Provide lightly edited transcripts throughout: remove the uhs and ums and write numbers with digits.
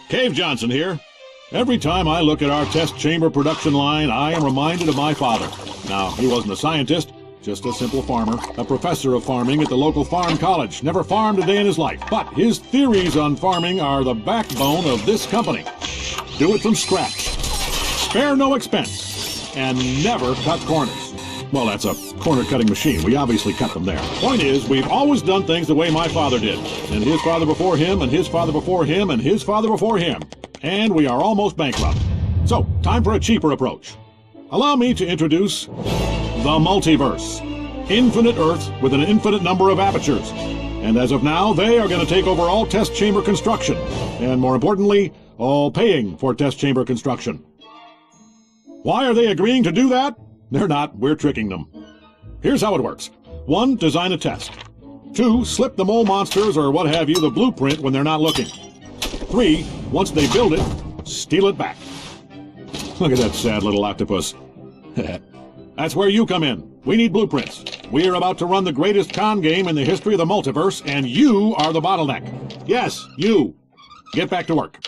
Cave Johnson here. Every time I look at our test chamber production line, I am reminded of my father. Now, he wasn't a scientist, just a simple farmer, a professor of farming at the local farm college. Never farmed a day in his life. But his theories on farming are the backbone of this company. Do it from scratch. Spare no expense. And never cut corners. Well, that's a corner-cutting machine. We obviously cut them there. Point is, we've always done things the way my father did. And his father before him, and his father before him, and his father before him. And we are almost bankrupt. So, time for a cheaper approach. Allow me to introduce the multiverse. Infinite Earths with an infinite number of apertures. And as of now, they are going to take over all test chamber construction. And more importantly, all paying for test chamber construction. Why are they agreeing to do that? They're not. We're tricking them. Here's how it works. 1, design a test. 2, slip the mole monsters or what have you the blueprint when they're not looking. 3, once they build it, steal it back. Look at that sad little octopus. That's where you come in. We need blueprints. We are about to run the greatest con game in the history of the multiverse, and you are the bottleneck. Yes, you. Get back to work.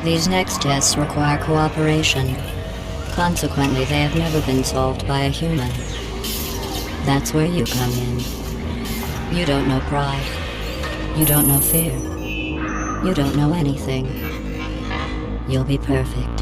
These next tests require cooperation. Consequently, they have never been solved by a human. That's where you come in. You don't know pride. You don't know fear. You don't know anything. You'll be perfect.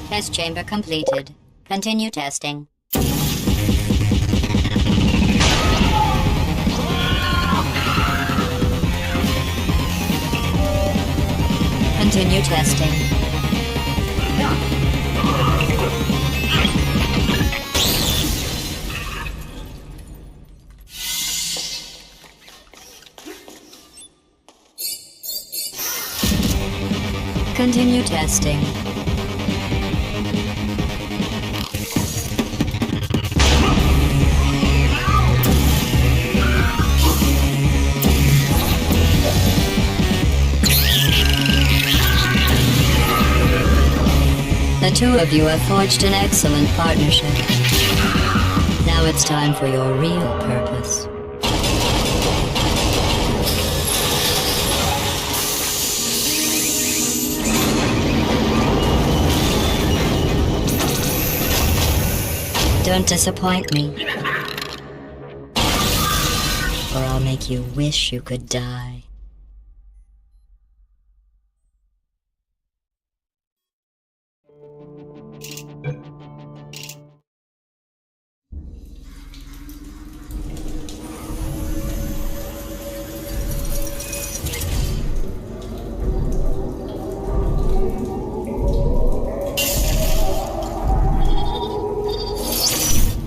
Test chamber completed. Continue testing. Continue testing. Continue testing. The two of you have forged an excellent partnership. Now it's time for your real purpose. Don't disappoint me, or I'll make you wish you could die.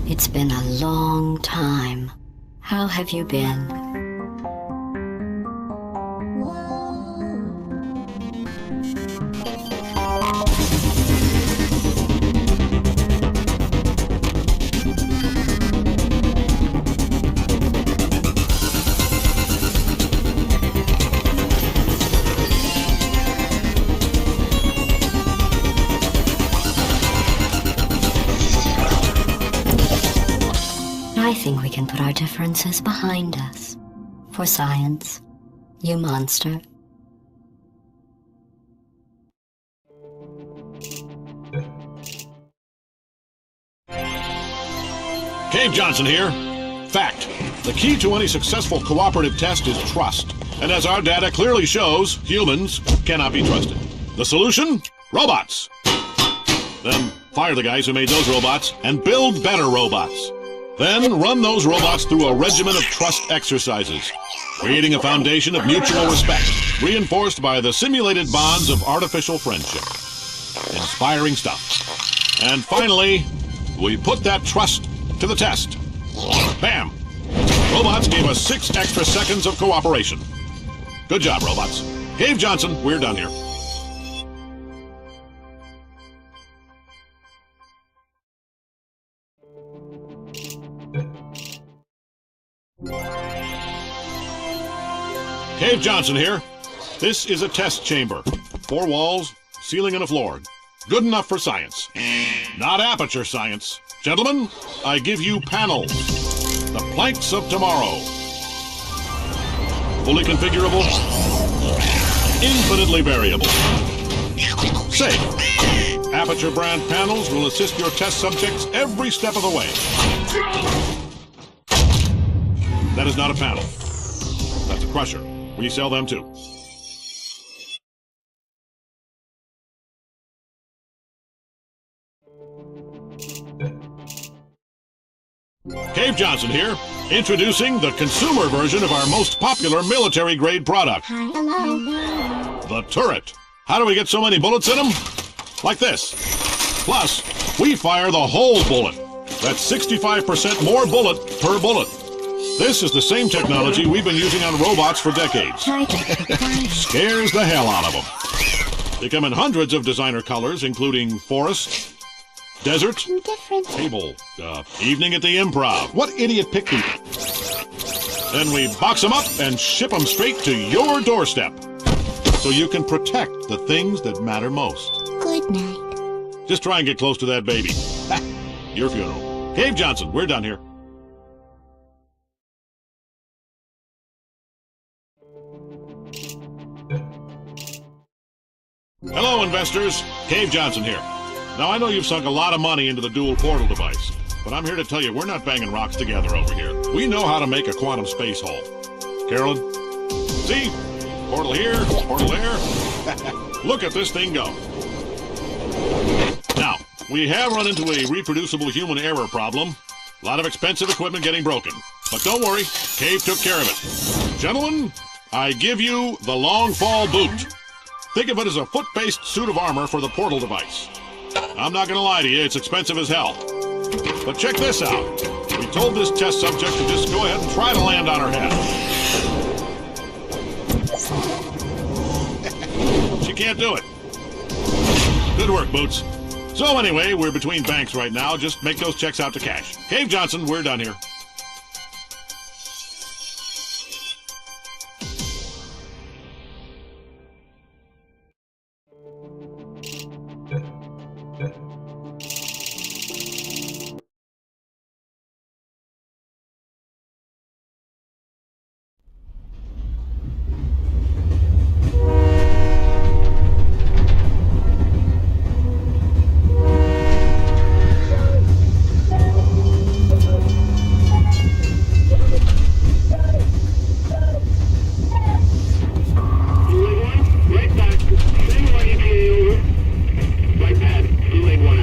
It's been a long time. How have you been? I think we can put our differences behind us. For science, you monster. Cave Johnson here. Fact. The key to any successful cooperative test is trust. And as our data clearly shows, humans cannot be trusted. The solution? Robots. Then fire the guys who made those robots and build better robots. Then run those robots through a regimen of trust exercises, creating a foundation of mutual respect, reinforced by the simulated bonds of artificial friendship. Inspiring stuff. And finally, we put that trust to the test. Bam! Robots gave us 6 extra seconds of cooperation. Good job, robots. Cave Johnson, we're done here. Cave Johnson here. This is a test chamber. 4 walls, ceiling and a floor. Good enough for science. Not aperture science. Gentlemen, I give you panels. The planks of tomorrow. Fully configurable. Infinitely variable. Safe. Aperture brand panels will assist your test subjects every step of the way. That is not a panel. That's a crusher. We sell them too. Cave Johnson here, introducing the consumer version of our most popular military-grade product. Hi, hello. The turret. How do we get so many bullets in them? Like this. Plus, we fire the whole bullet. That's 65% more bullet per bullet. This is the same technology we've been using on robots for decades. Scares the hell out of them. They come in hundreds of designer colors, including forest, desert, table, evening at the Improv. What idiot picnic? Then we box them up and ship them straight to your doorstep. So you can protect the things that matter most. Good night. Just try and get close to that baby. Your funeral. Cave Johnson, we're done here. Hello, investors. Cave Johnson here. Now, I know you've sunk a lot of money into the dual portal device, but I'm here to tell you we're not banging rocks together over here. We know how to make a quantum space hole. Carolyn? See? Portal here, portal there. Look at this thing go. Now, we have run into a reproducible human error problem. A lot of expensive equipment getting broken. But don't worry, Cave took care of it. Gentlemen, I give you the Long Fall Boot. Think of it as a foot-based suit of armor for the portal device. I'm not gonna lie to you, it's expensive as hell. But check this out. We told this test subject to just go ahead and try to land on her head. She can't do it. Good work, Boots. So anyway, we're between banks right now. Just make those checks out to cash. Cave Johnson, we're done here. Right back. Same line ETA over. Right pad. Delay 1.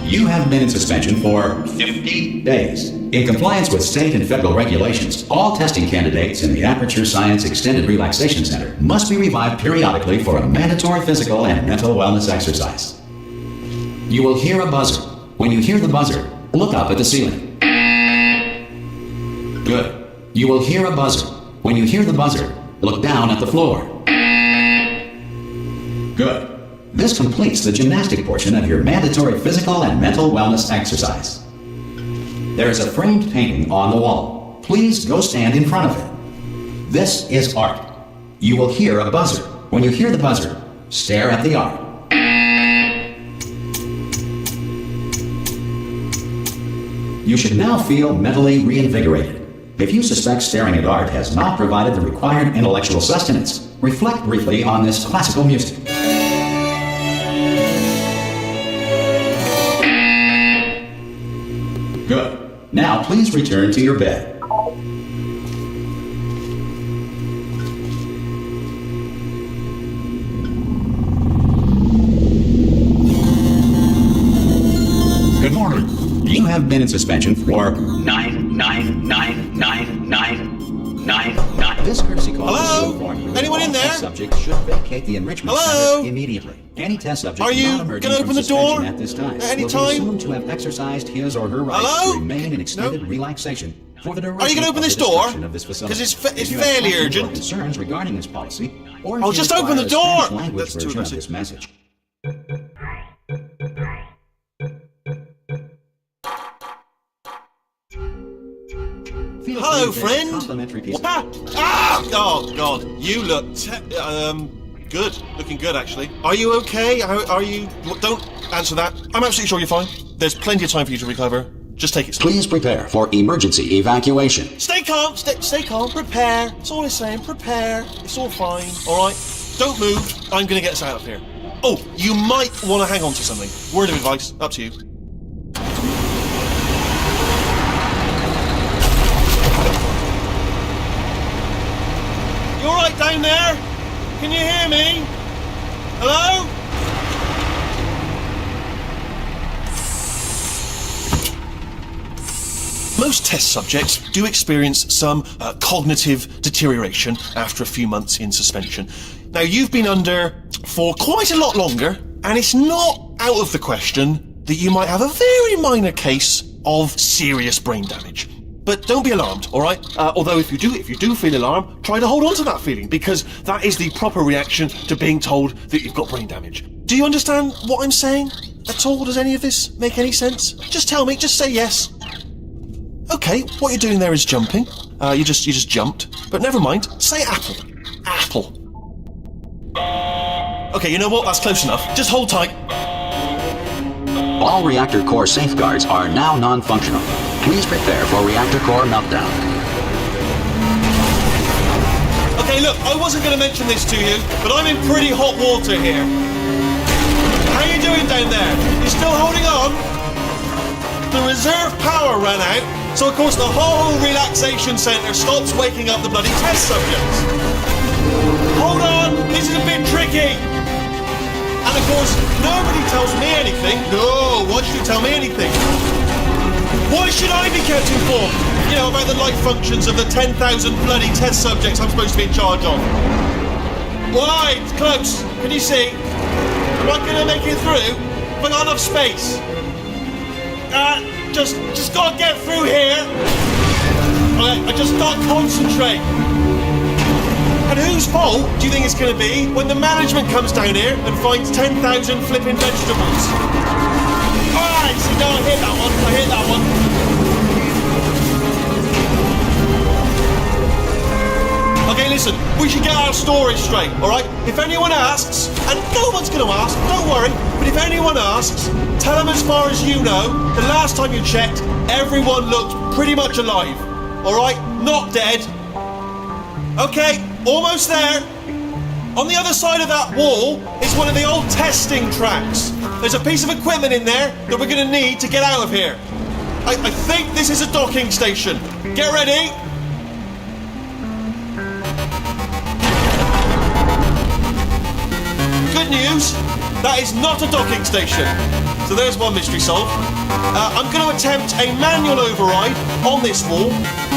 You have been in suspension for 50 days. In compliance with state and federal regulations, all testing candidates in the Aperture Science Extended Relaxation Center must be revived periodically for a mandatory physical and mental wellness exercise. You will hear a buzzer. When you hear the buzzer, look up at the ceiling. Good. You will hear a buzzer. When you hear the buzzer, look down at the floor. Good. This completes the gymnastic portion of your mandatory physical and mental wellness exercise. There is a framed painting on the wall. Please go stand in front of it. This is art. You will hear a buzzer. When you hear the buzzer, stare at the art. You should now feel mentally reinvigorated. If you suspect staring at art has not provided the required intellectual sustenance, reflect briefly on this classical music. Good. Now please return to your bed. Good morning. You have been in suspension for 9999999. This courtesy call is to inform you that Anyone in all there? test subjects should vacate the enrichment Hello? center immediately. Any test subject Are you not emerging gonna from open the suspension door at this time at any will time? be assumed to have exercised his or her rights Hello? to remain in extended No? relaxation for the duration Are you gonna open of this the door? destruction of this facility. 'Cause it's If you have fairly questions or urgent. concerns regarding this policy, or if Oh, you just require open the a door! Spanish language That's too version of aggressive. this message. Feel Hello, free to take a friend. complimentary piece of- Ah! Oh, God. You look good. Looking good, actually. Are you okay? Are you... Don't answer that. I'm absolutely sure you're fine. There's plenty of time for you to recover. Just take it slow. Please prepare for emergency evacuation. Stay calm. Stay calm. Prepare. That's all I'm saying. Prepare. It's all fine. All right? Don't move. I'm going to get us out of here. Oh, you might want to hang on to something. Word of advice. Up to you. You all right down there? Can you hear me? Hello? Most test subjects do experience some cognitive deterioration after a few months in suspension. Now, you've been under for quite a lot longer, and it's not out of the question that you might have a very minor case of serious brain damage. But don't be alarmed, all right? Although if you do feel alarmed, try to hold on to that feeling, because that is the proper reaction to being told that you've got brain damage. Do you understand what I'm saying at all? Does any of this make any sense? Just tell me. Just say yes. Okay, what you're doing there is jumping. You just jumped. But never mind. Say apple. Apple. Okay, you know what? That's close enough. Just hold tight. All reactor core safeguards are now non-functional. Please prepare for reactor core meltdown. Okay, look, I wasn't going to mention this to you, but I'm in pretty hot water here. How you doing down there? You still holding on? The reserve power ran out, so of course the whole relaxation centre stops waking up the bloody test subjects. Hold on, this is a bit tricky. And of course, nobody tells me anything. No, why should you tell me anything? Why should I be kept informed? You know, about the life functions of the 10,000 bloody test subjects I'm supposed to be in charge of. Why? It's close. Can you see? Am I going to make it through? Have I got enough space? Just gotta get through here. Alright, I just gotta concentrate. And whose fault do you think it's going to be when the management comes down here and finds 10,000 flipping vegetables? Alright, so no, I hit that one. I hit that one. Okay, listen, we should get our story straight, alright? If anyone asks, and no one's going to ask, don't worry, but if anyone asks, tell them as far as you know, the last time you checked, everyone looked pretty much alive. Alright? Not dead. Okay, almost there. On the other side of that wall is one of the old testing tracks. There's a piece of equipment in there that we're going to need to get out of here. I think this is a docking station. Get ready. Good news, that is not a docking station. So there's one mystery solved. I'm going to attempt a manual override on this wall.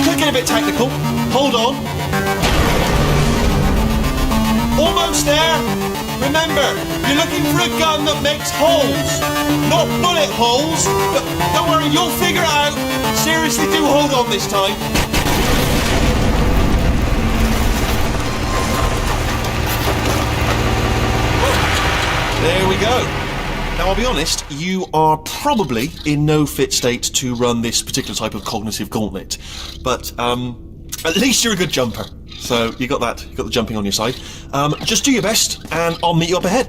Could get a bit technical. Hold on. Almost there. Remember, you're looking for a gun that makes holes. Not bullet holes, but don't worry, you'll figure it out. Seriously, do hold on this time. There we go. Now, I'll be honest, you are probably in no fit state to run this particular type of cognitive gauntlet. But, at least you're a good jumper. So, you got that. You got the jumping on your side. Just do your best, and I'll meet you up ahead.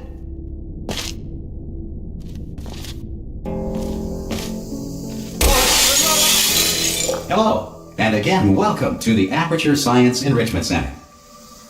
Hello, and again, welcome to the Aperture Science Enrichment Center.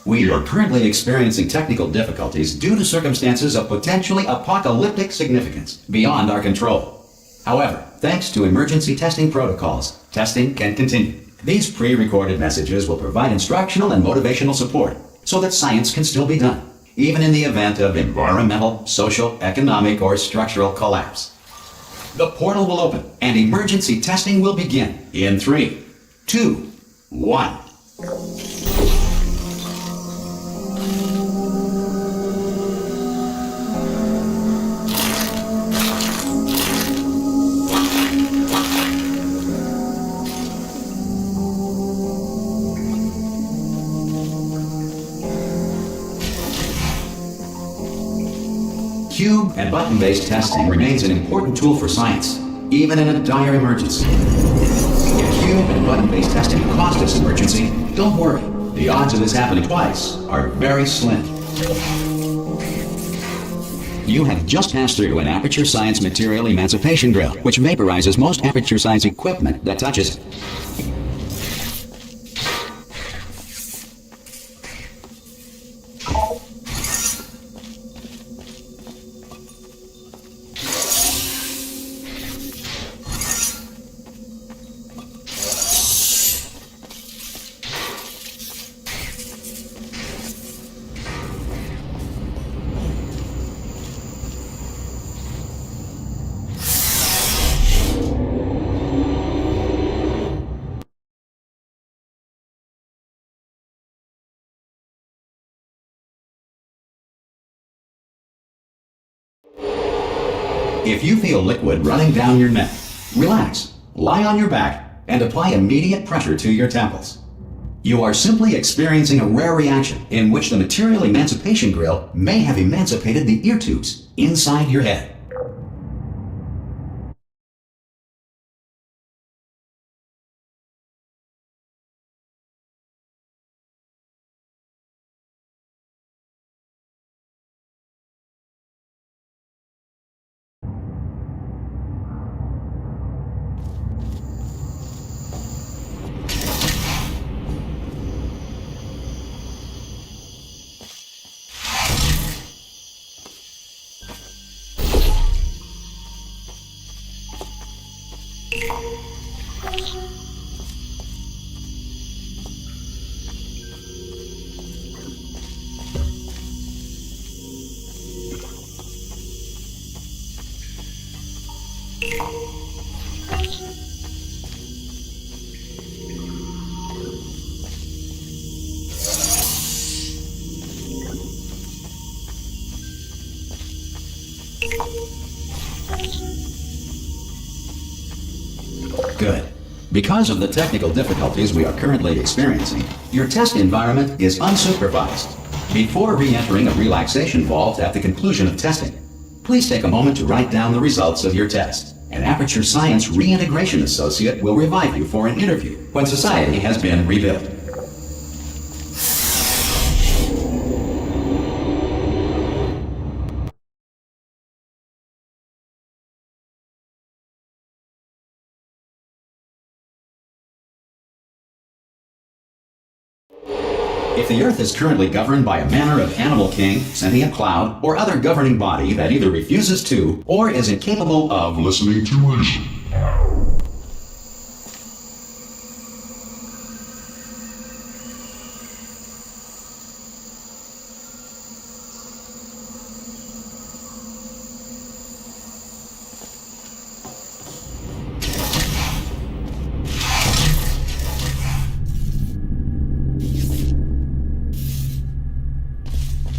We are currently experiencing technical difficulties due to circumstances of potentially apocalyptic significance beyond our control. However, thanks to emergency testing protocols, testing can continue. These pre-recorded messages will provide instructional and motivational support so that science can still be done, even in the event of environmental, social, economic, or structural collapse. The portal will open and emergency testing will begin in 3, 2, 1. Cube and button-based testing remains an important tool for science, even in a dire emergency. If cube and button-based testing caused this emergency, don't worry. The odds of this happening twice are very slim. You have just passed through an Aperture Science Material Emancipation Drill, which vaporizes most Aperture Science equipment that touches it. If you feel liquid running down your neck, relax, lie on your back, and apply immediate pressure to your temples. You are simply experiencing a rare reaction in which the Material Emancipation Grill may have emancipated the ear tubes inside your head. Good. Because of the technical difficulties we are currently experiencing, your test environment is unsupervised. Before re-entering a relaxation vault at the conclusion of testing, please take a moment to write down the results of your test. An Aperture Science Reintegration Associate will revive you for an interview when society has been rebuilt. If the Earth is currently governed by a manner of animal king, sentient cloud, or other governing body that either refuses to or is incapable of listening to reason.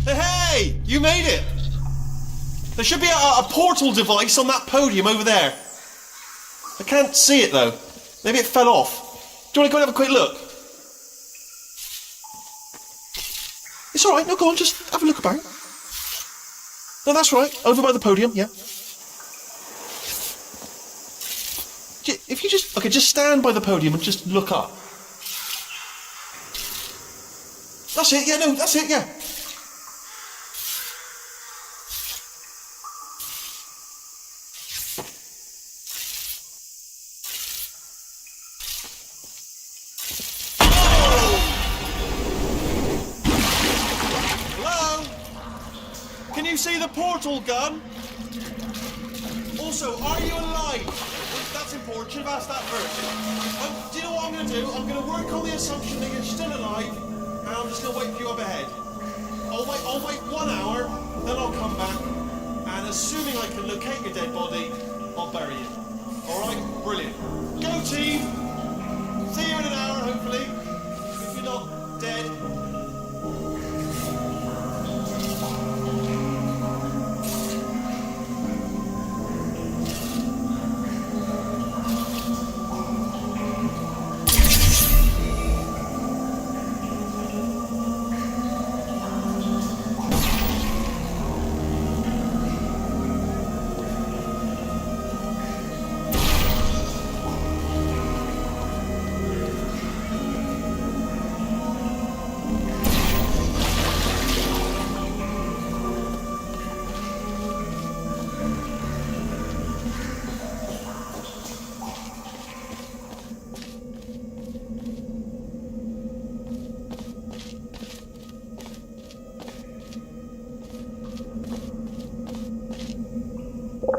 Hey, you made it! There should be a portal device on that podium over there. I can't see it though. Maybe it fell off. Do you want to go and have a quick look? It's alright, no, go on, just have a look about. No, that's right, over by the podium, yeah. If you just stand by the podium and just look up. That's it, yeah, no, that's it, yeah. Can you see the portal gun? Also, are you alive? That's important. Should have asked that first. Do you know what I'm going to do? I'm going to work on the assumption that you're still alive, and I'm just going to wait for you up ahead. I'll wait 1 hour, then I'll come back, and assuming I can locate your dead body, I'll bury you. All right? Brilliant. Go team. See you in an hour, hopefully. If you're not dead.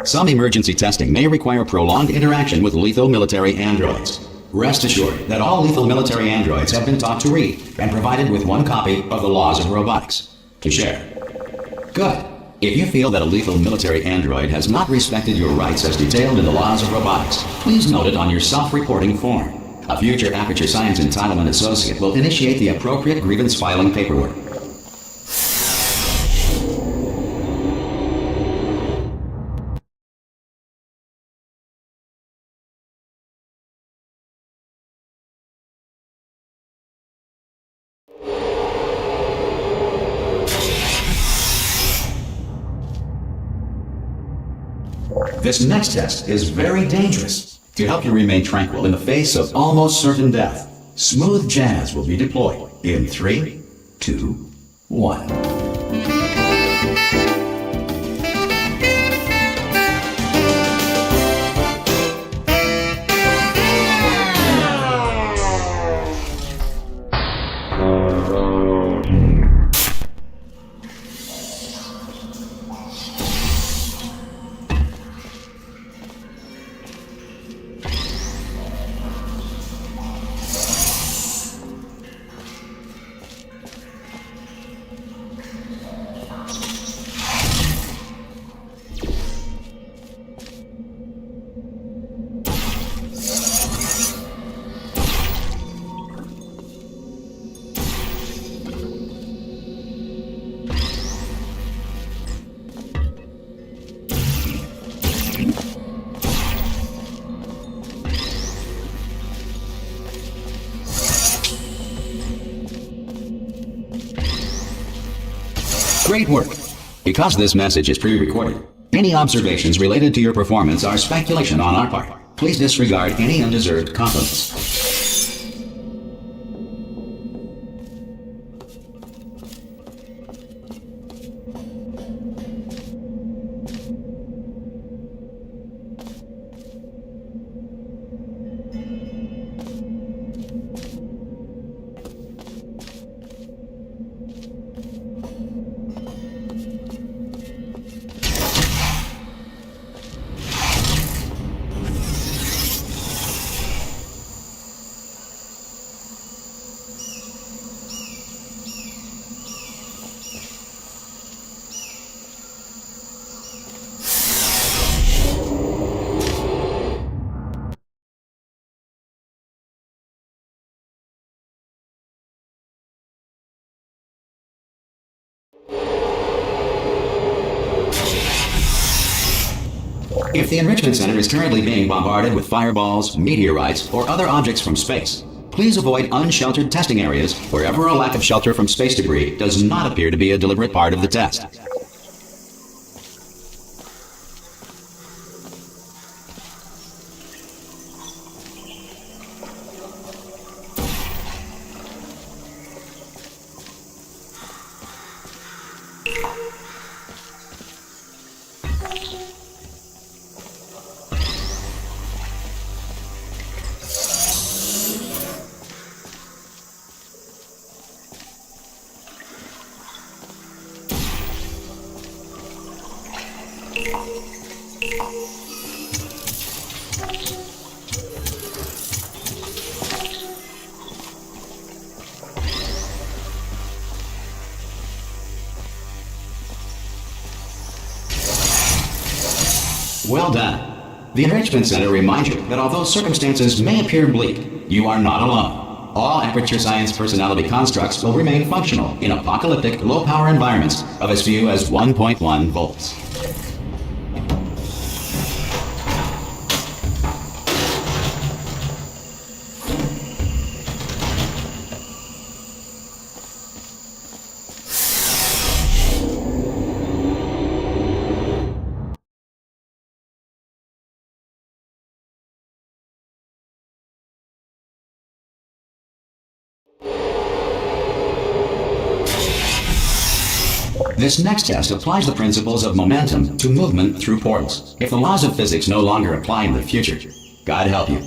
Some emergency testing may require prolonged interaction with lethal military androids. Rest assured that all lethal military androids have been taught to read and provided with 1 copy of the Laws of Robotics to share. Good. If you feel that a lethal military android has not respected your rights as detailed in the Laws of Robotics, please note it on your self-reporting form. A future Aperture Science Entitlement Associate will initiate the appropriate grievance filing paperwork. This next test is very dangerous. To help you remain tranquil in the face of almost certain death, smooth jazz will be deployed in 3, 2, 1. Great work! Because this message is pre-recorded, any observations related to your performance are speculation on our part. Please disregard any undeserved compliments. If the Enrichment Center is currently being bombarded with fireballs, meteorites, or other objects from space, please avoid unsheltered testing areas wherever a lack of shelter from space debris does not appear to be a deliberate part of the test. Well done. The Enrichment Center reminds you that although circumstances may appear bleak, you are not alone. All Aperture Science personality constructs will remain functional in apocalyptic, low-power environments of as few as 1.1 volts. This next test applies the principles of momentum to movement through portals. If the laws of physics no longer apply in the future, God help you.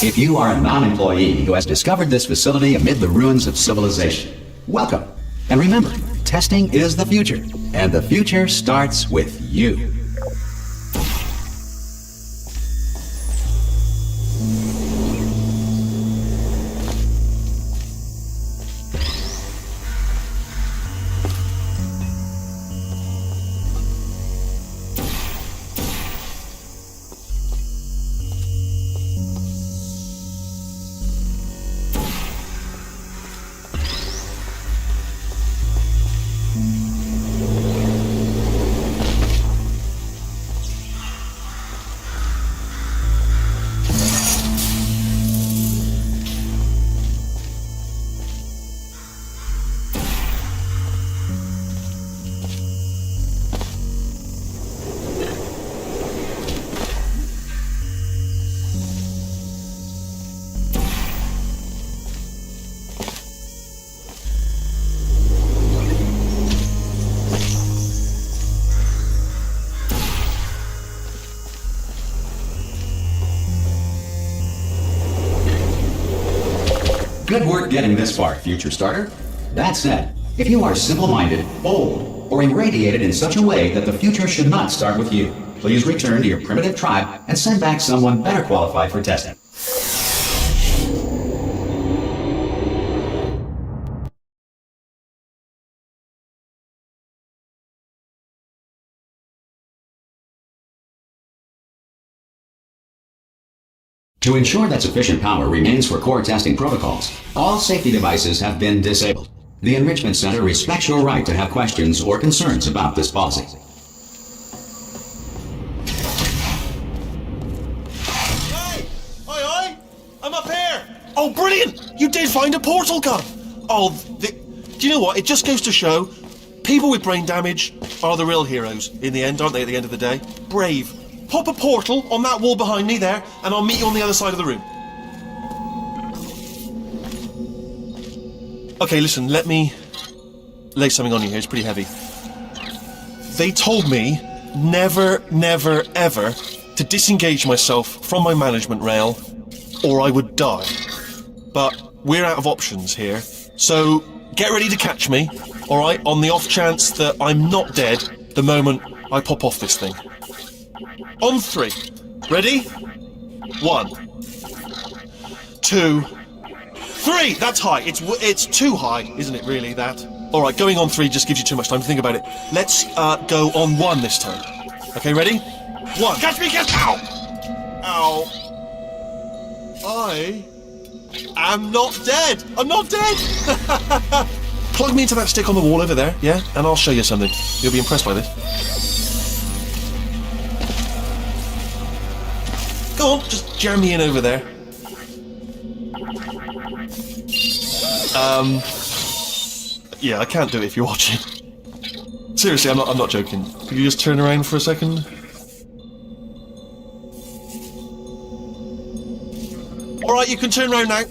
If you are a non-employee who has discovered this facility amid the ruins of civilization, welcome. And remember, testing is the future, and the future starts with you. Good work getting this far, future starter. That said, if you are simple-minded, bold, or irradiated in such a way that the future should not start with you, please return to your primitive tribe and send back someone better qualified for testing. To ensure that sufficient power remains for core testing protocols, all safety devices have been disabled. The Enrichment Center respects your right to have questions or concerns about this policy. Hey! Oi, oi! I'm up here! Oh, brilliant! You did find a portal gun! Oh, do you know what? It just goes to show, people with brain damage are the real heroes in the end, aren't they, at the end of the day? Brave. pop a portal on that wall behind me there, and I'll meet you on the other side of the room. Okay, listen, let me lay something on you here. It's pretty heavy. They told me never, never, ever to disengage myself from my management rail, or I would die. But we're out of options here, so get ready to catch me, alright, on the off chance that I'm not dead the moment I pop off this thing. On 3. Ready? 1, 2, 3! That's high. It's too high, isn't it, really, that? Alright, going on 3 just gives you too much time to think about it. Let's go on 1 this time. Okay, ready? 1. Catch me, catch! Ow! Ow. I'm not dead! I'm not dead! Plug me into that stick on the wall over there, yeah? And I'll show you something. You'll be impressed by this. Go on, just jam me in over there. Yeah, I can't do it if you're watching. Seriously, I'm not joking. Could you just turn around for a second? Alright, you can turn around now.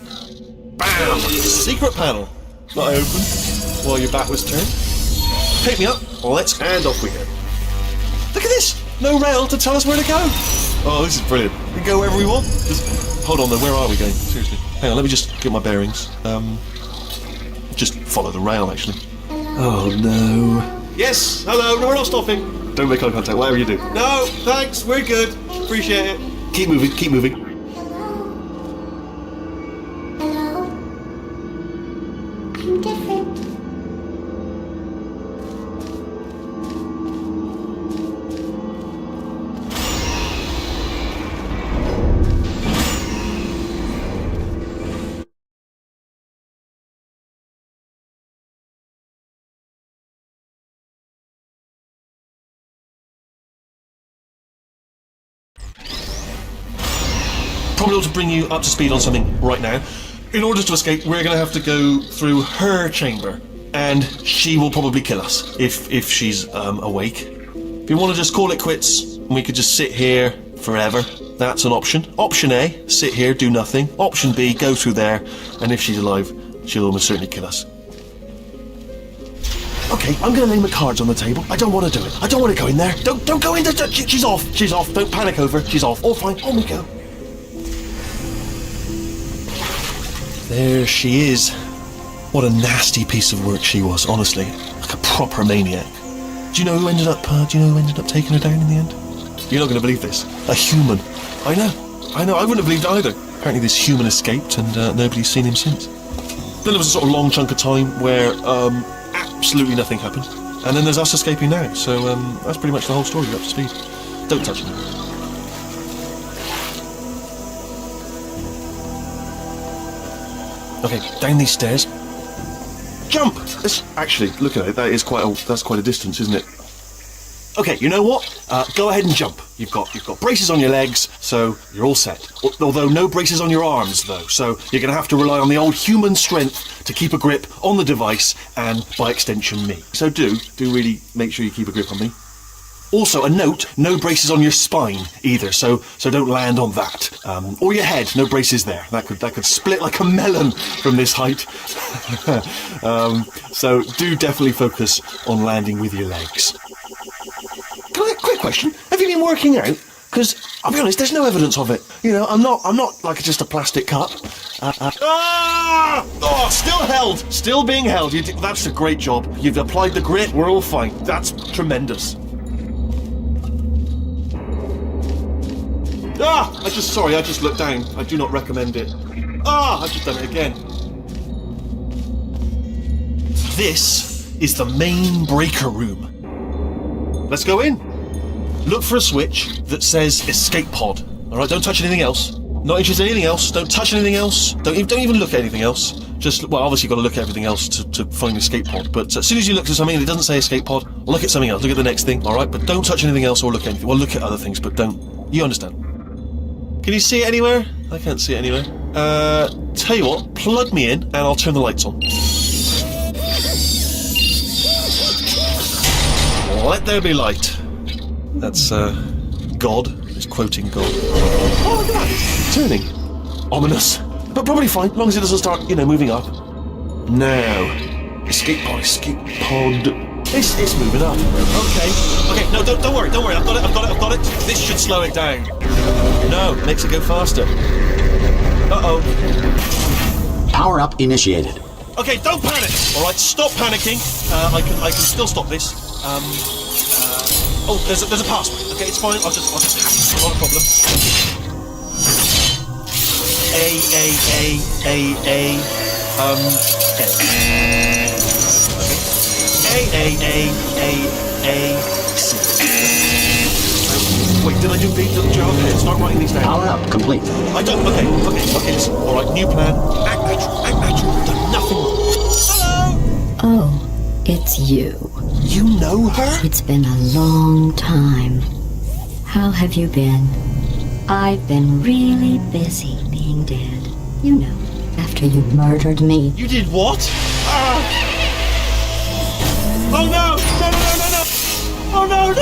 Bam! Secret panel. That I opened while your back was turned. Pick me up. Let's hand off we go. Look at this! No rail to tell us where to go. Oh, this is brilliant. We can go wherever we want. Just hold on though, where are we going? Seriously. Hang on, let me just get my bearings. Just follow the rail, actually. Oh no. Yes, hello, no, we're not stopping. Don't make eye contact, whatever you do. No, thanks, we're good. Appreciate it. Keep moving, keep moving. Hello? I'm different. Probably ought to bring you up to speed on something right now. In order to escape, we're going to have to go through her chamber, and she will probably kill us if she's awake. If you want to just call it quits, we could just sit here forever. That's an option. Option A, sit here, do nothing. Option B, go through there, and if she's alive, she'll almost certainly kill us. Okay, I'm going to lay my cards on the table. I don't want to do it. I don't want to go in there. Don't go in there. She's off. She's off. Don't panic over. She's off. All fine. On we go. There she is. What a nasty piece of work she was, honestly. Like a proper maniac. Do you know who ended up taking her down in the end? You're not going to believe this. A human. I know. I wouldn't have believed it either. Apparently this human escaped and nobody's seen him since. Then there was a sort of long chunk of time where absolutely nothing happened. And then there's us escaping now. So that's pretty much the whole story. You're up to speed. Don't touch me. Okay, down these stairs. Jump! Actually, look at it. That's quite a distance, isn't it? Okay, you know what? Go ahead and jump. You've got braces on your legs, so you're all set. Although no braces on your arms, though. So you're going to have to rely on the old human strength to keep a grip on the device, and by extension, me. So do really make sure you keep a grip on me. Also, a note: no braces on your spine either. So don't land on that. Or your head. No braces there. That could split like a melon from this height. So do definitely focus on landing with your legs. Quick question: have you been working out? Because I'll be honest, there's no evidence of it. You know, I'm not like just a plastic cup. Oh, still held, still being held. That's a great job. You've applied the grit. We're all fine. That's tremendous. I just looked down. I do not recommend it. I've just done it again. This is the main breaker room. Let's go in. Look for a switch that says escape pod. Alright, don't touch anything else. Not interested in anything else. Don't touch anything else. Don't even look at anything else. Obviously you've got to look at everything else to find the escape pod. But as soon as you look at something and it doesn't say escape pod, look at something else. Look at the next thing, alright? But don't touch anything else or look at anything. Well, look at other things, but don't. You understand? Can you see it anywhere? I can't see it anywhere. Tell you what, plug me in and I'll turn the lights on. Let there be light. That's, God. This quoting god. Oh, look at that! It's turning. Ominous. But probably fine, as long as it doesn't start, moving up. Now. Escape pod, escape pod. It's moving up. Okay. No, don't worry. I've got it. This should slow it down. No, makes it go faster. Uh-oh. Power up initiated. Okay, don't panic. All right, stop panicking. I can still stop this. Oh, there's a password. Okay, it's fine. I'll just hack it. Not a problem. C. Wait, did I do B? Start writing these down. Power up complete. I don't. Okay. Listen. All right, new plan. Act natural. Done nothing wrong. Hello. Oh, it's you. You know her? It's been a long time. How have you been? I've been really busy being dead. After you murdered me. You did what? Oh no! Oh no!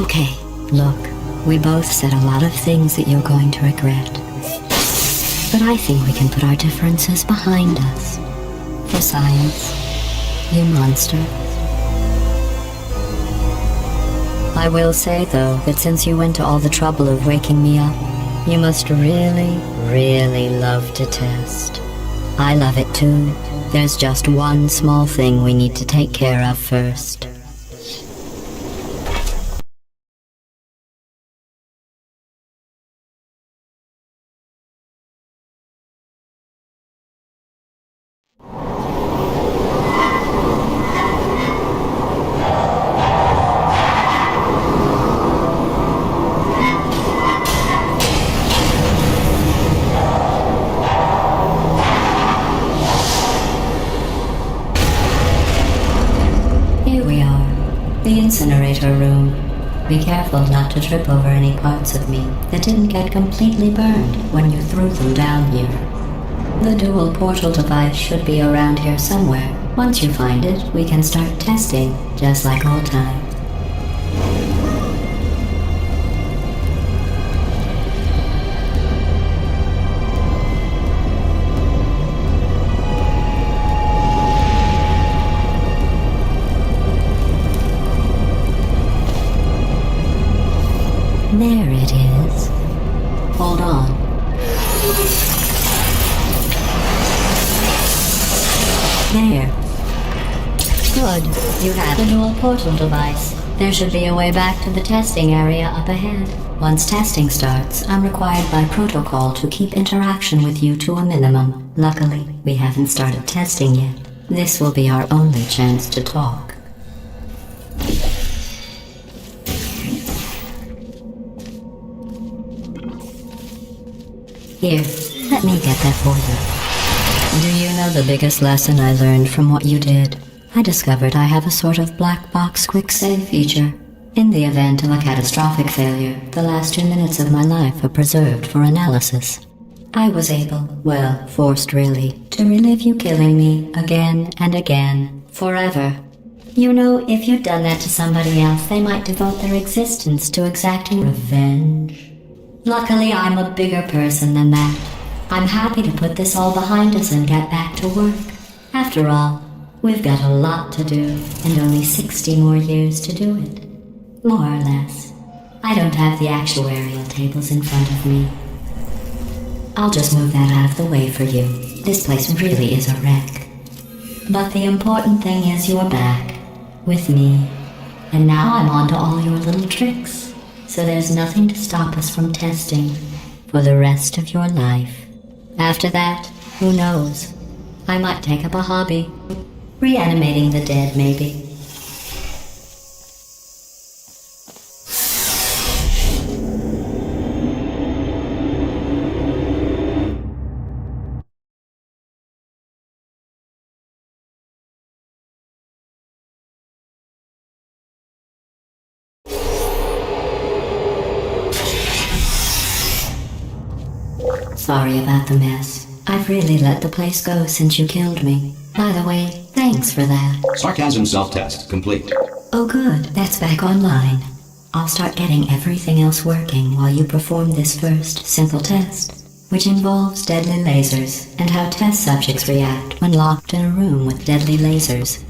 Okay, look, we both said a lot of things that you're going to regret. But I think we can put our differences behind us. For science, you monster. I will say, though, that since you went to all the trouble of waking me up, you must really, really love to test. I love it too. There's just one small thing we need to take care of first. The incinerator room. Be careful not to trip over any parts of me that didn't get completely burned when you threw them down here. The dual portal device should be around here somewhere. Once you find it, we can start testing, just like old times. There it is. Hold on. There. Good. You have the dual portal device. There should be a way back to the testing area up ahead. Once testing starts, I'm required by protocol to keep interaction with you to a minimum. Luckily, we haven't started testing yet. This will be our only chance to talk. Here, let me get that for you. Do you know the biggest lesson I learned from what you did? I discovered I have a sort of black box quick save feature. In the event of a catastrophic failure, the last 2 minutes of my life are preserved for analysis. I was able, well, forced really, to relive you killing me again and again, forever. You know, if you'd done that to somebody else, they might devote their existence to exacting revenge. Luckily, I'm a bigger person than that. I'm happy to put this all behind us and get back to work. After all, we've got a lot to do, and only 60 more years to do it. More or less. I don't have the actuarial tables in front of me. I'll just move that out of the way for you. This place really is a wreck. But the important thing is you're back. With me. And now I'm on to all your little tricks. So there's nothing to stop us from testing for the rest of your life. After that, who knows? I might take up a hobby. Reanimating the dead, maybe. Sorry about the mess. I've really let the place go since you killed me. By the way, thanks for that. Sarcasm self-test complete. Oh good, that's back online. I'll start getting everything else working while you perform this first simple test, which involves deadly lasers and how test subjects react when locked in a room with deadly lasers.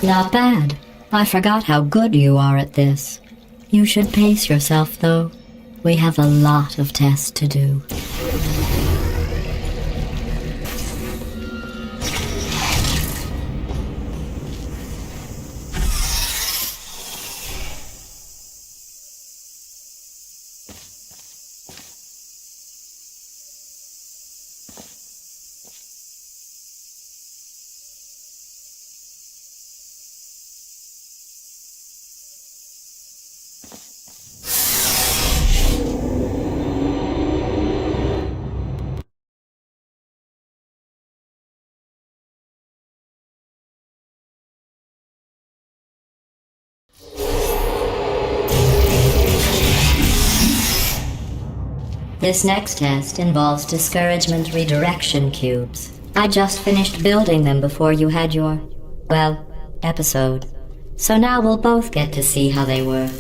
Not bad. I forgot how good you are at this. You should pace yourself, though. We have a lot of tests to do. This next test involves discouragement redirection cubes. I just finished building them before you had your, well, episode. So now we'll both get to see how they work.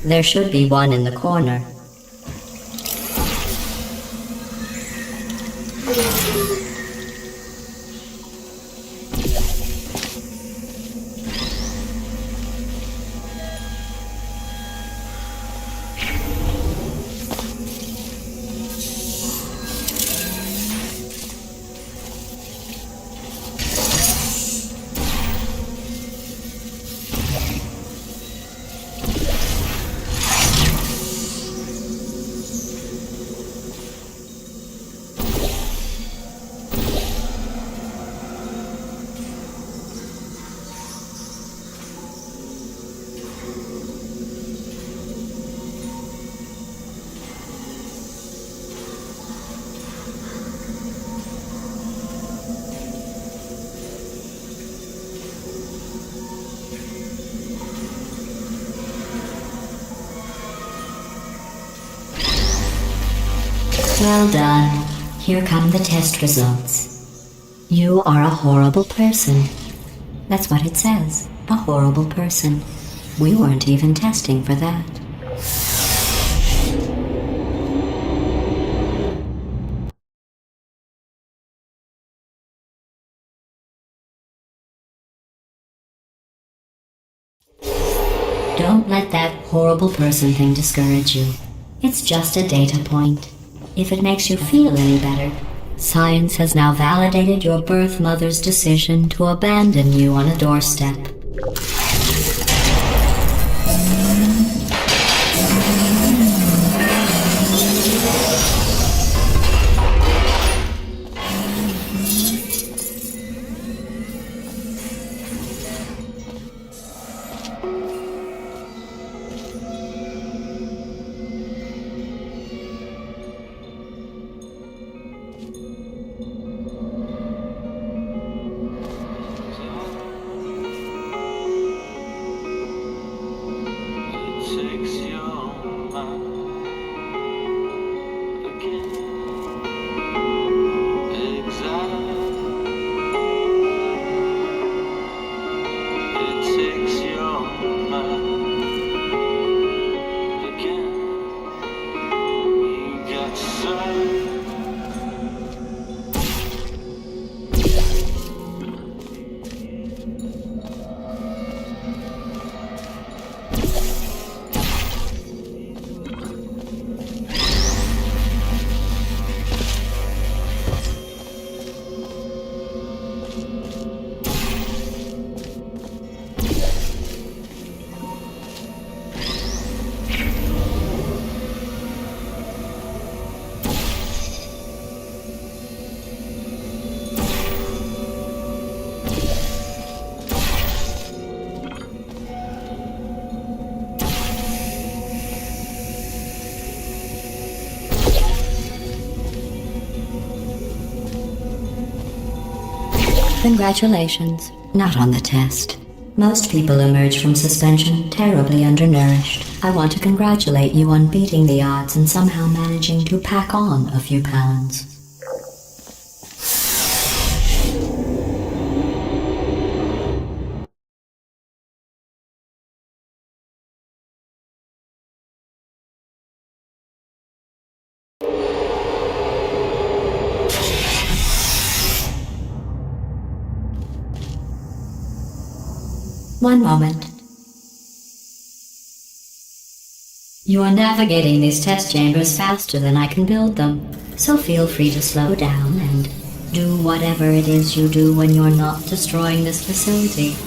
There should be one in the corner. Well done. Here come the test results. You are a horrible person. That's what it says. A horrible person. We weren't even testing for that. Don't let that horrible person thing discourage you. It's just a data point. If it makes you feel any better, science has now validated your birth mother's decision to abandon you on a doorstep. Congratulations. Not on the test. Most people emerge from suspension terribly undernourished. I want to congratulate you on beating the odds and somehow managing to pack on a few pounds. One moment. You are navigating these test chambers faster than I can build them, so feel free to slow down and do whatever it is you do when you're not destroying this facility.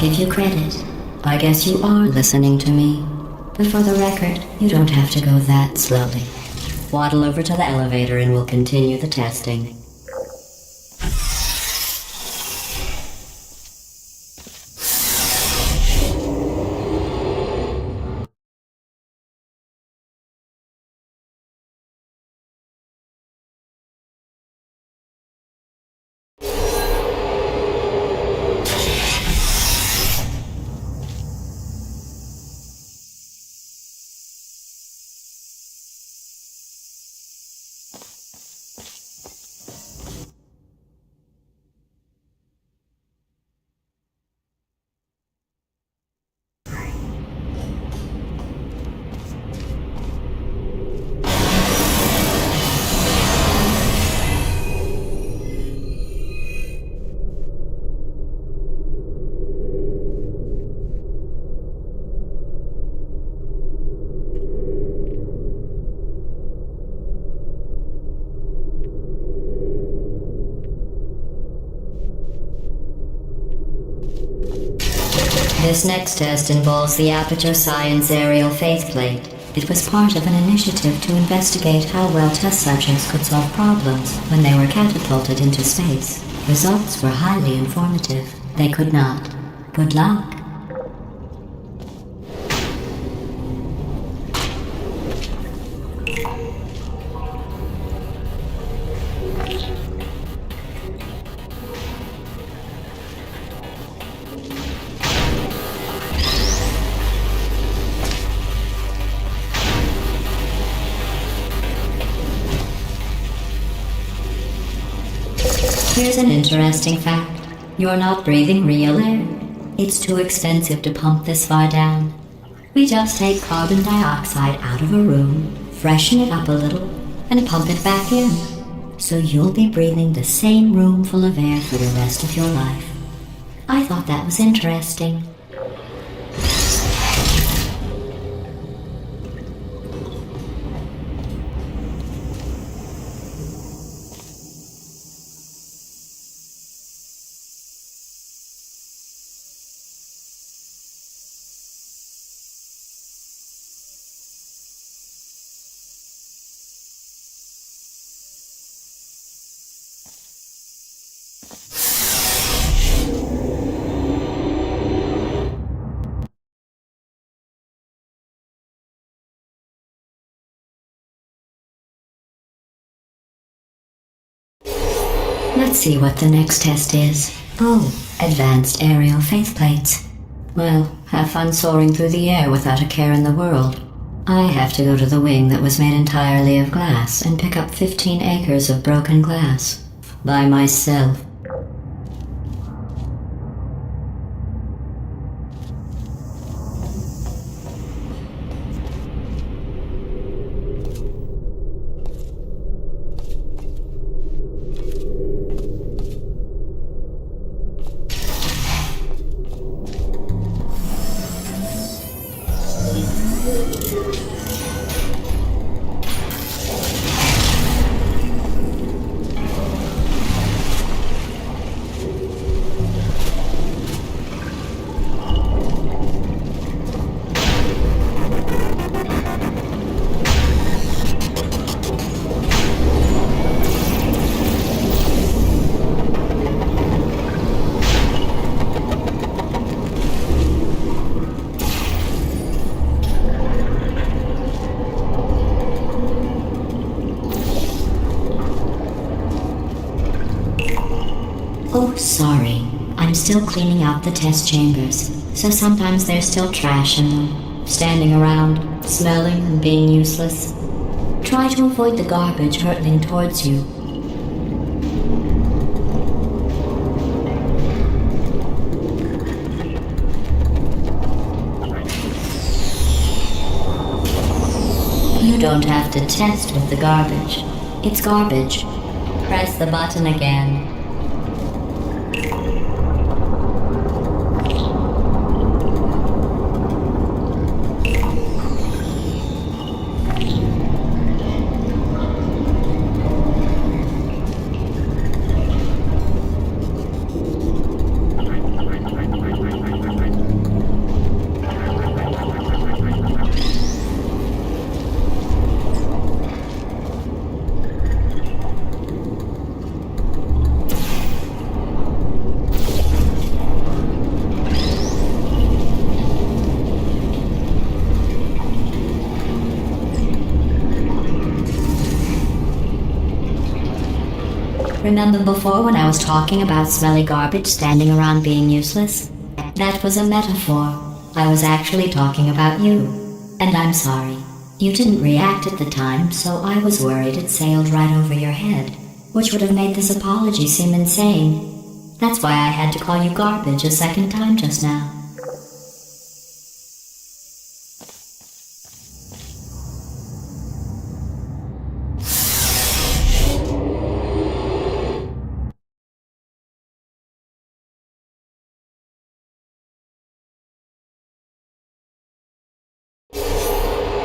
Give you credit. I guess you are listening to me. But for the record, you don't have to go that slowly. Waddle over to the elevator and we'll continue the testing. This next test involves the Aperture Science Aerial Faceplate. It was part of an initiative to investigate how well test subjects could solve problems when they were catapulted into space. Results were highly informative. They could not. Good luck. Here's an interesting fact. You're not breathing real air. It's too expensive to pump this far down. We just take carbon dioxide out of a room, freshen it up a little, and pump it back in. So you'll be breathing the same room full of air for the rest of your life. I thought that was interesting. Let's see what the next test is. Oh, advanced aerial faceplates. Well, have fun soaring through the air without a care in the world. I have to go to the wing that was made entirely of glass and pick up 15 acres of broken glass. By myself. Oh, sorry. I'm still cleaning out the test chambers, so sometimes there's still trash in them, standing around, smelling and being useless. Try to avoid the garbage hurtling towards you. You don't have to test with the garbage. It's garbage. Press the button again. Remember before when I was talking about smelly garbage standing around being useless? That was a metaphor. I was actually talking about you. And I'm sorry. You didn't react at the time, so I was worried it sailed right over your head, which would have made this apology seem insane. That's why I had to call you garbage a second time just now.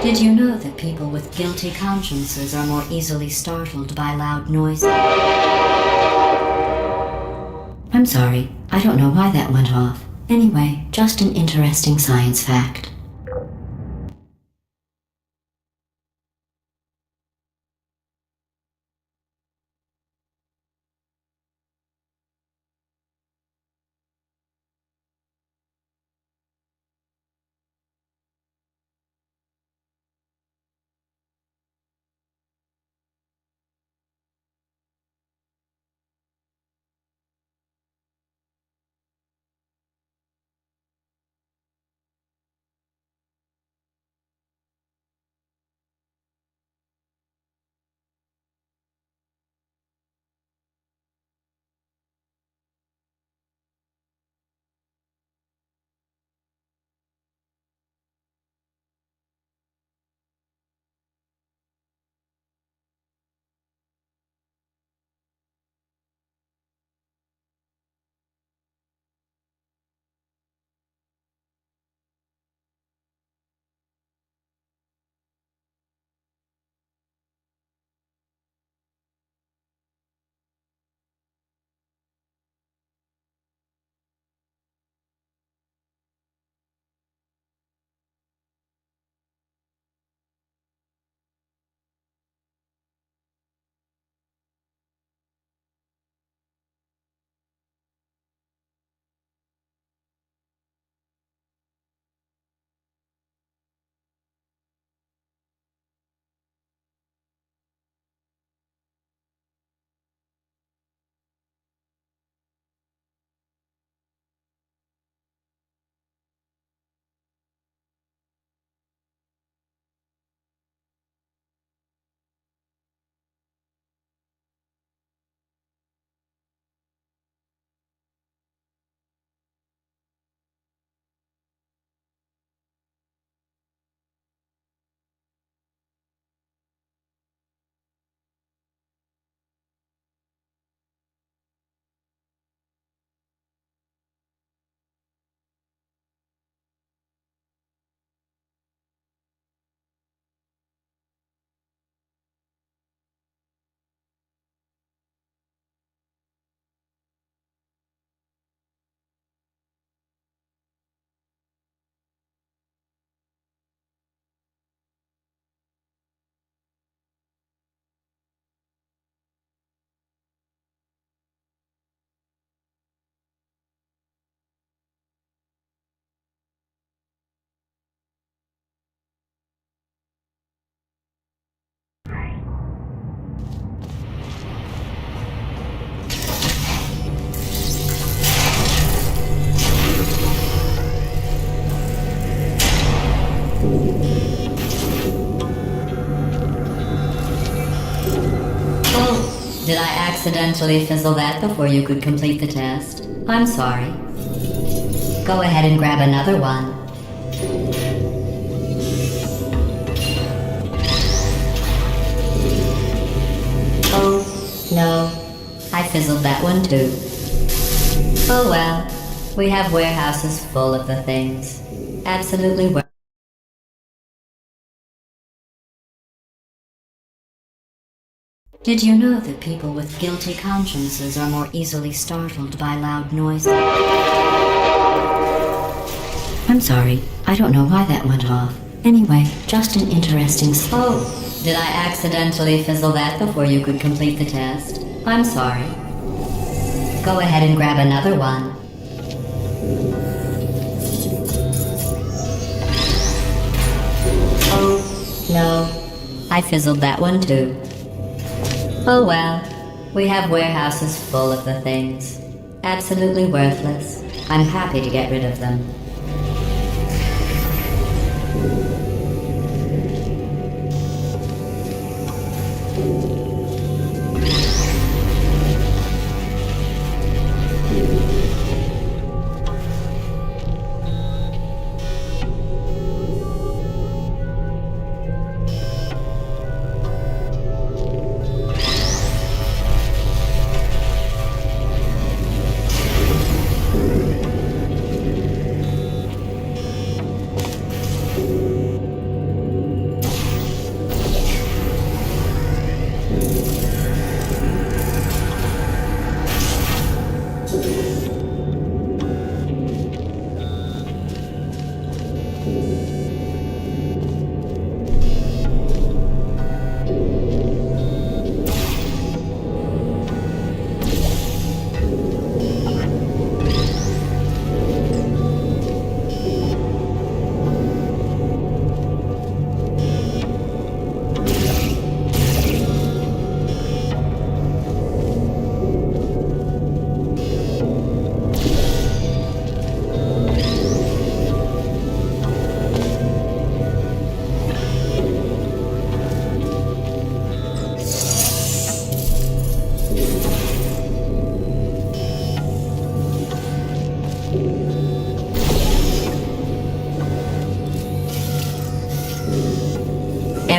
Did you know that people with guilty consciences are more easily startled by loud noises? I'm sorry, I don't know why that went off. Anyway, just an interesting science fact. accidentally fizzle that before you could complete the test? I'm sorry. Go ahead and grab another one. Oh, no. I fizzled that one too. Oh well. We have warehouses full of the things. Absolutely worth. Did you know that people with guilty consciences are more easily startled by loud noises? I'm sorry, I don't know why that went off. Anyway, just an interesting... Oh, did I accidentally fizzle that before you could complete the test? I'm sorry. Go ahead and grab another one. Oh, no. I fizzled that one too. Oh well, we have warehouses full of the things. Absolutely worthless. I'm happy to get rid of them.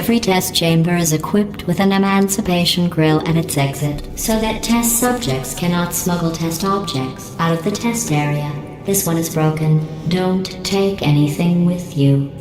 Every test chamber is equipped with an emancipation grill at its exit, so that test subjects cannot smuggle test objects out of the test area. This one is broken. Don't take anything with you.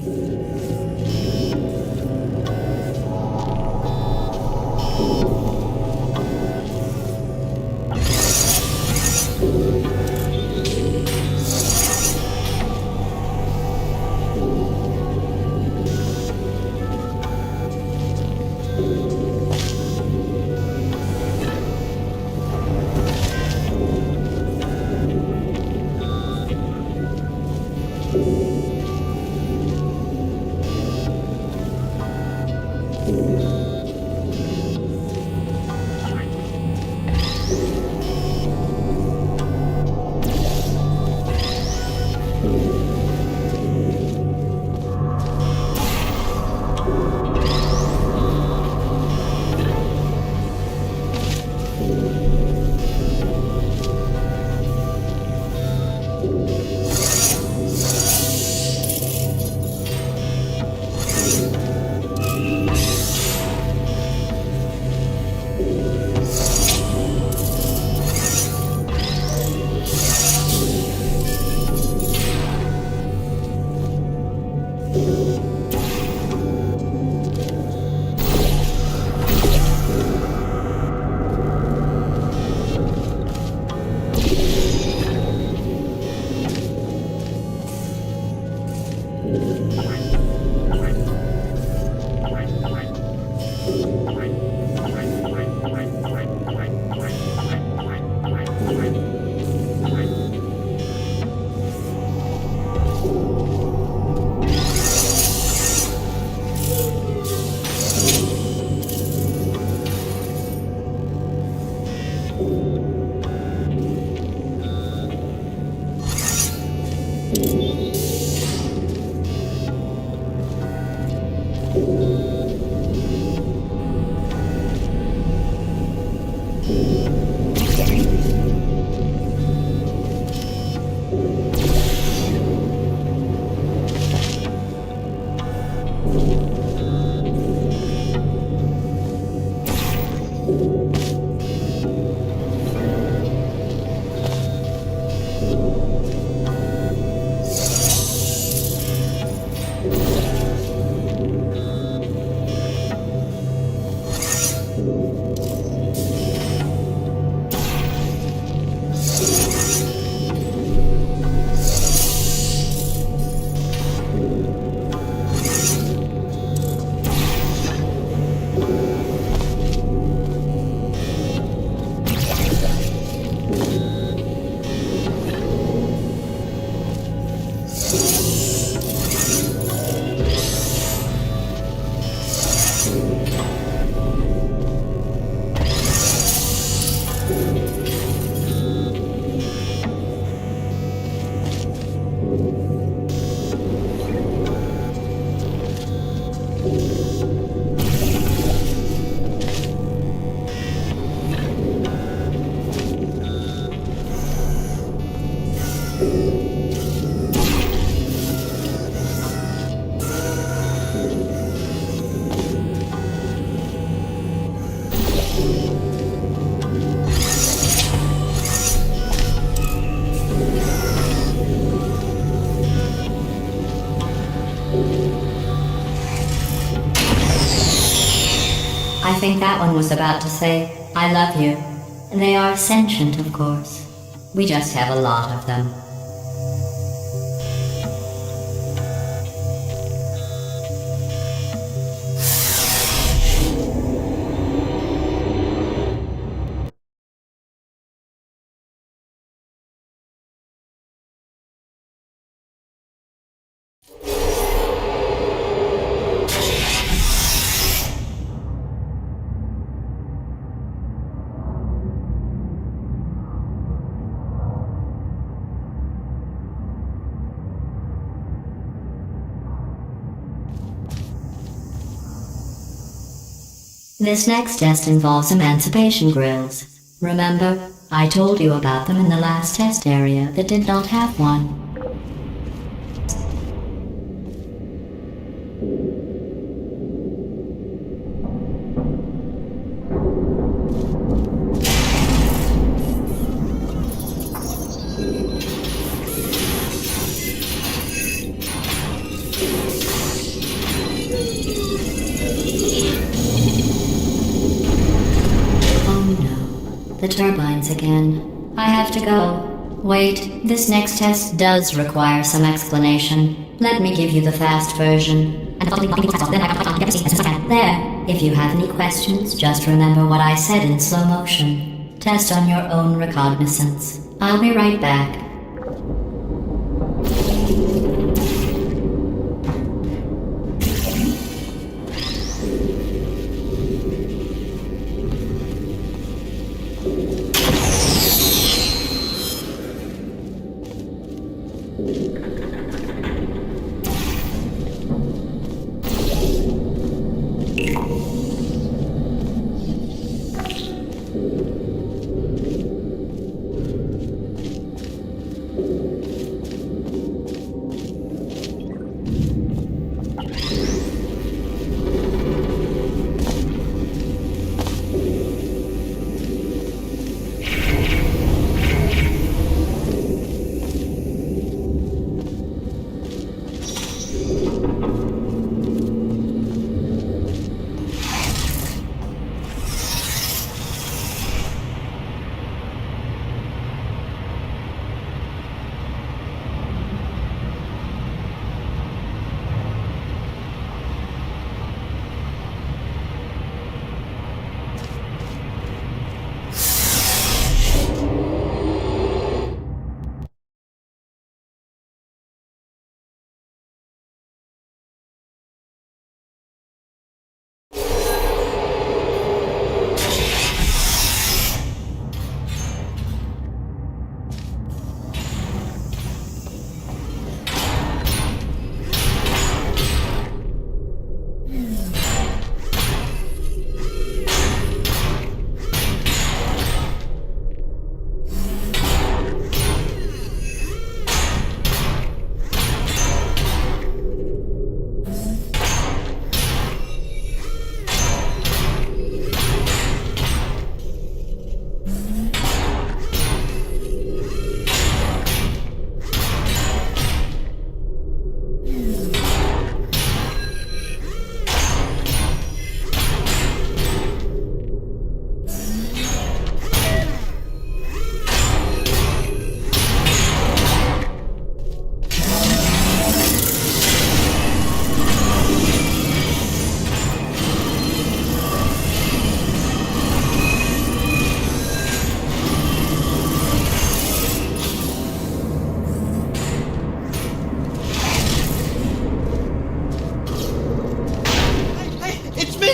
I think that one was about to say, I love you. They are sentient, of course. We just have a lot of them. This next test involves emancipation grills. Remember, I told you about them in the last test area that did not have one. The turbines again. I have to go. Wait, this next test does require some explanation. Let me give you the fast version. There. If you have any questions, just remember what I said in slow motion. Test on your own recognizance. I'll be right back.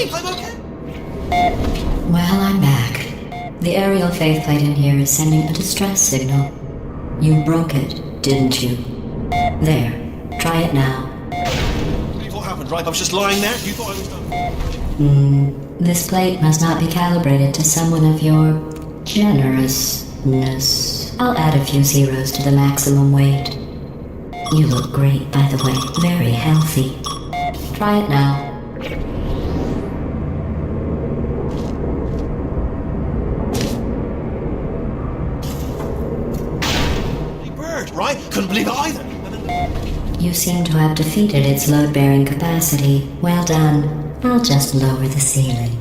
okay. I'm okay. Well, I'm back. The aerial faceplate in here is sending a distress signal. You broke it, didn't you? There. Try it now. What happened, right? I was just lying there. You thought I was done. This plate must not be calibrated to someone of your generousness. I'll add a few zeros to the maximum weight. You look great, by the way. Very healthy. Try it now. Bird, right? Couldn't believe it either. You seem to have defeated its load-bearing capacity. Well done. I'll just lower the ceiling.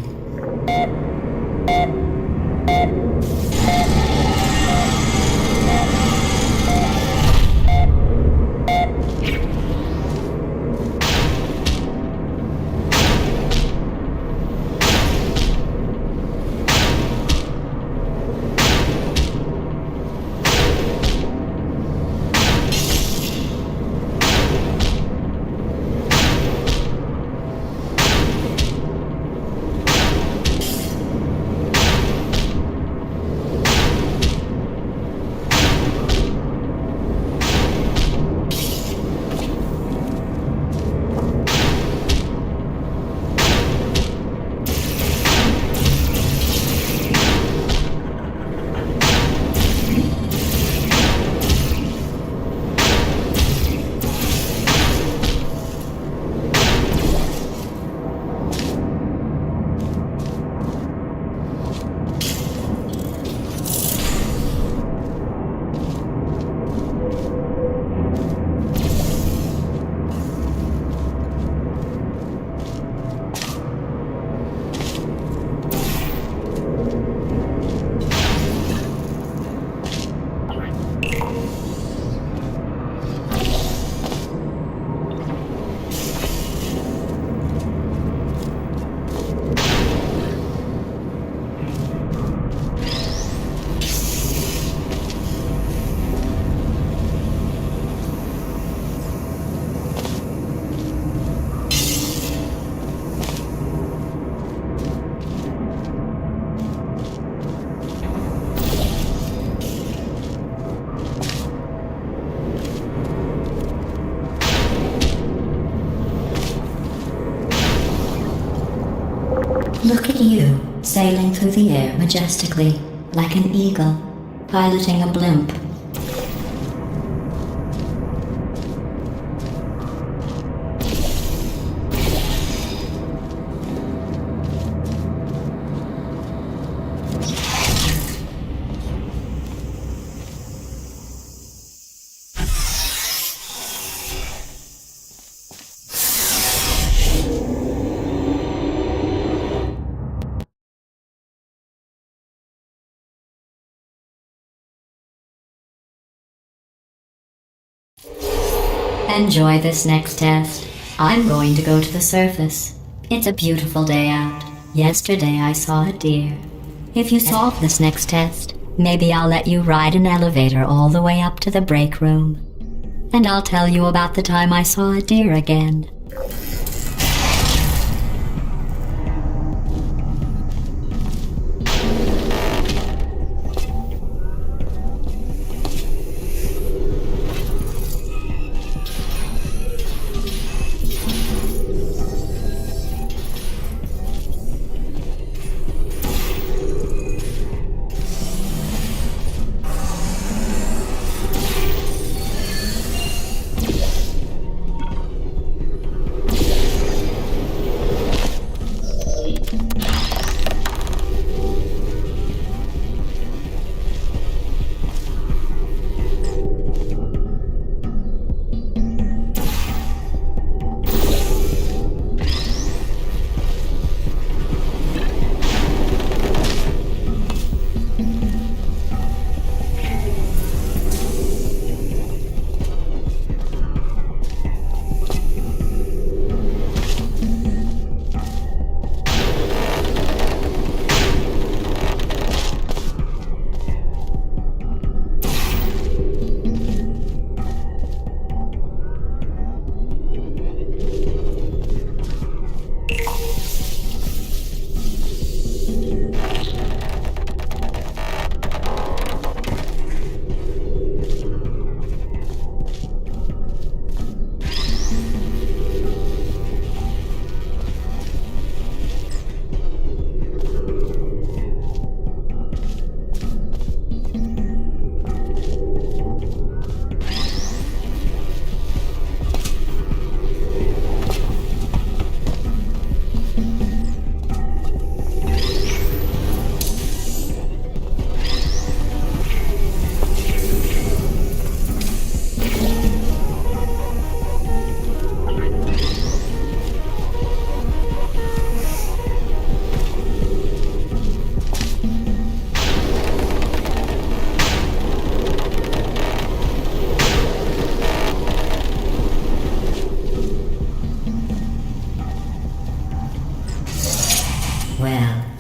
Look at you, sailing through the air majestically, like an eagle, piloting a blimp. Enjoy this next test. I'm going to go to the surface. It's a beautiful day out. Yesterday I saw a deer. If you solve this next test, maybe I'll let you ride an elevator all the way up to the break room. And I'll tell you about the time I saw a deer again.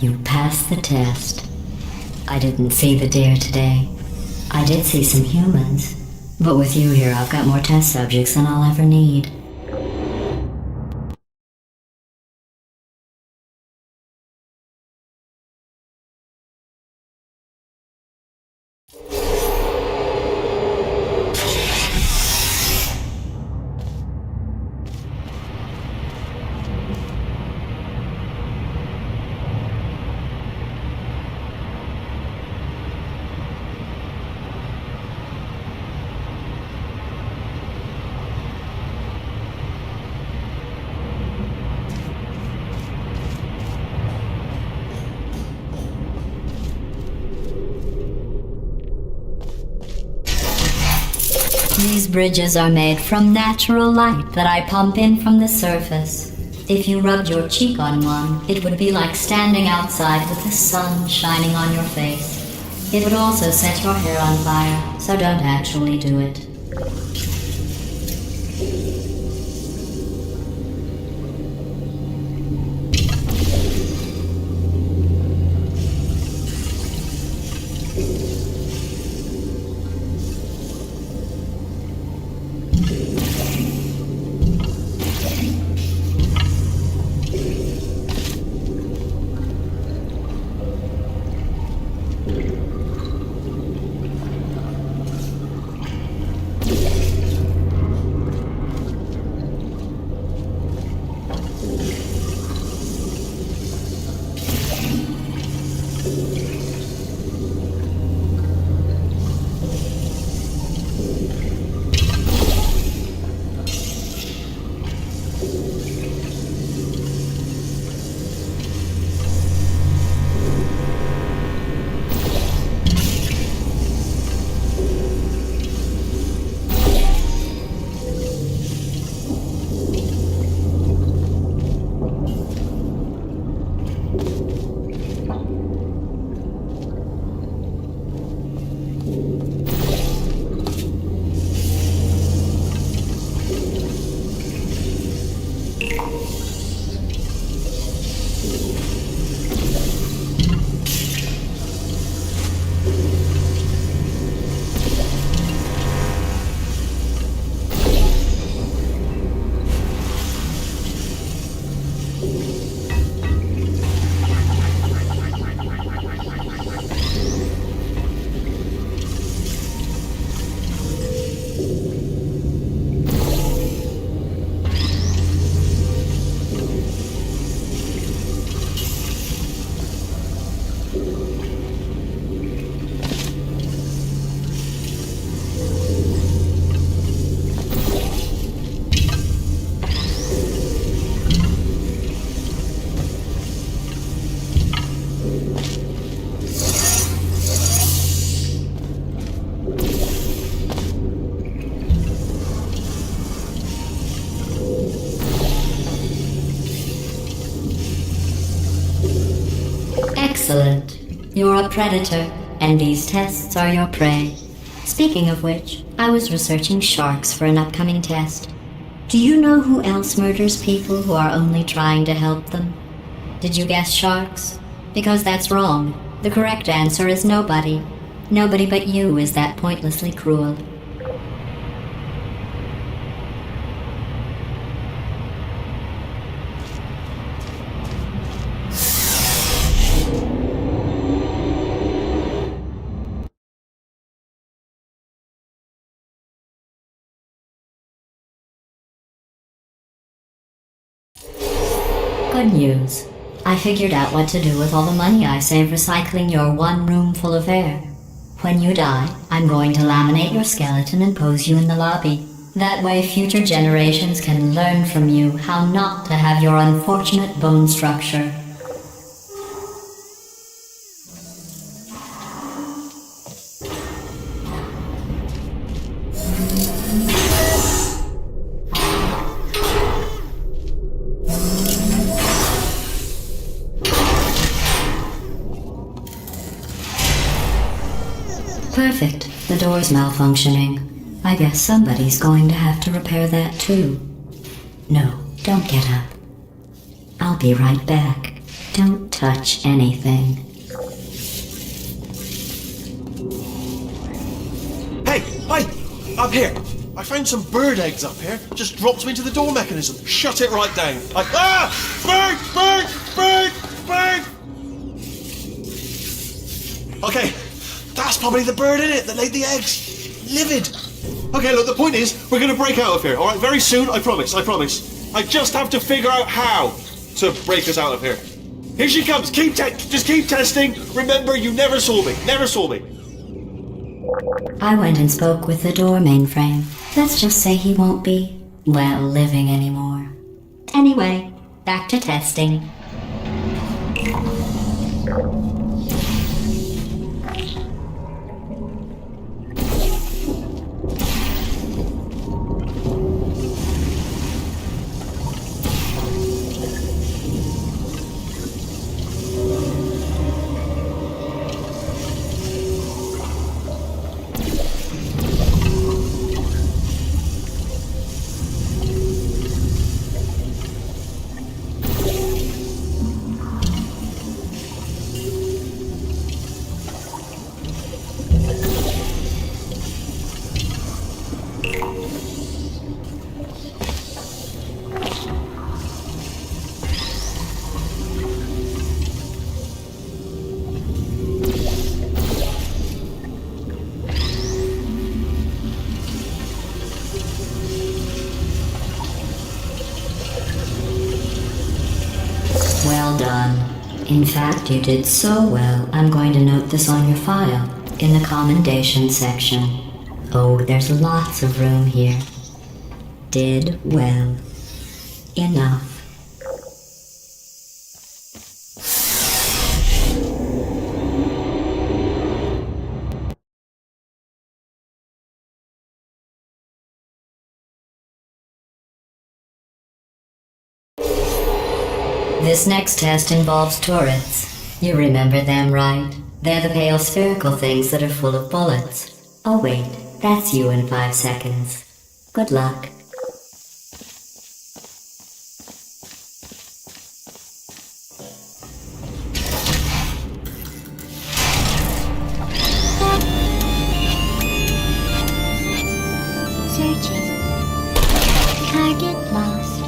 You passed the test. I didn't see the deer today. I did see some humans. But with you here, I've got more test subjects than I'll ever need. These bridges are made from natural light that I pump in from the surface. If you rubbed your cheek on one, it would be like standing outside with the sun shining on your face. It would also set your hair on fire, so don't actually do it. Excellent. You're a predator, and these tests are your prey. Speaking of which, I was researching sharks for an upcoming test. Do you know who else murders people who are only trying to help them? Did you guess sharks? Because that's wrong. The correct answer is nobody. Nobody but you is that pointlessly cruel. Good news. I figured out what to do with all the money I save recycling your one room full of air. When you die, I'm going to laminate your skeleton and pose you in the lobby. That way future generations can learn from you how not to have your unfortunate bone structure. Perfect. The door's malfunctioning. I guess somebody's going to have to repair that too. No, don't get up. I'll be right back. Don't touch anything. Hey, hi! Up here! I found some bird eggs up here. Just dropped them into the door mechanism. Shut it right down. Bird! Bird! Bird! Bird! Okay, that's probably the bird in it that laid the eggs. Livid. Okay, look, the point is, we're gonna break out of here, alright? Very soon, I promise, I promise. I just have to figure out how to break us out of here. Here she comes, just keep testing. Remember, you never saw me, never saw me. I went and spoke with the door mainframe. Let's just say he won't be, well, living anymore. Anyway, back to testing. Well done. In fact, you did so well, I'm going to note this on your file, in the commendation section. Oh, there's lots of room here. Did well. Enough. This next test involves turrets. You remember them, right? They're the pale spherical things that are full of bullets. Oh wait, that's you in 5 seconds. Good luck. Searching. Target lost.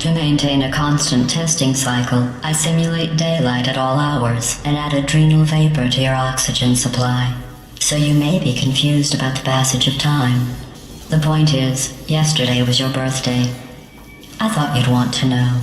To maintain a constant testing cycle, I simulate daylight at all hours and add adrenal vapor to your oxygen supply. So you may be confused about the passage of time. The point is, yesterday was your birthday. I thought you'd want to know.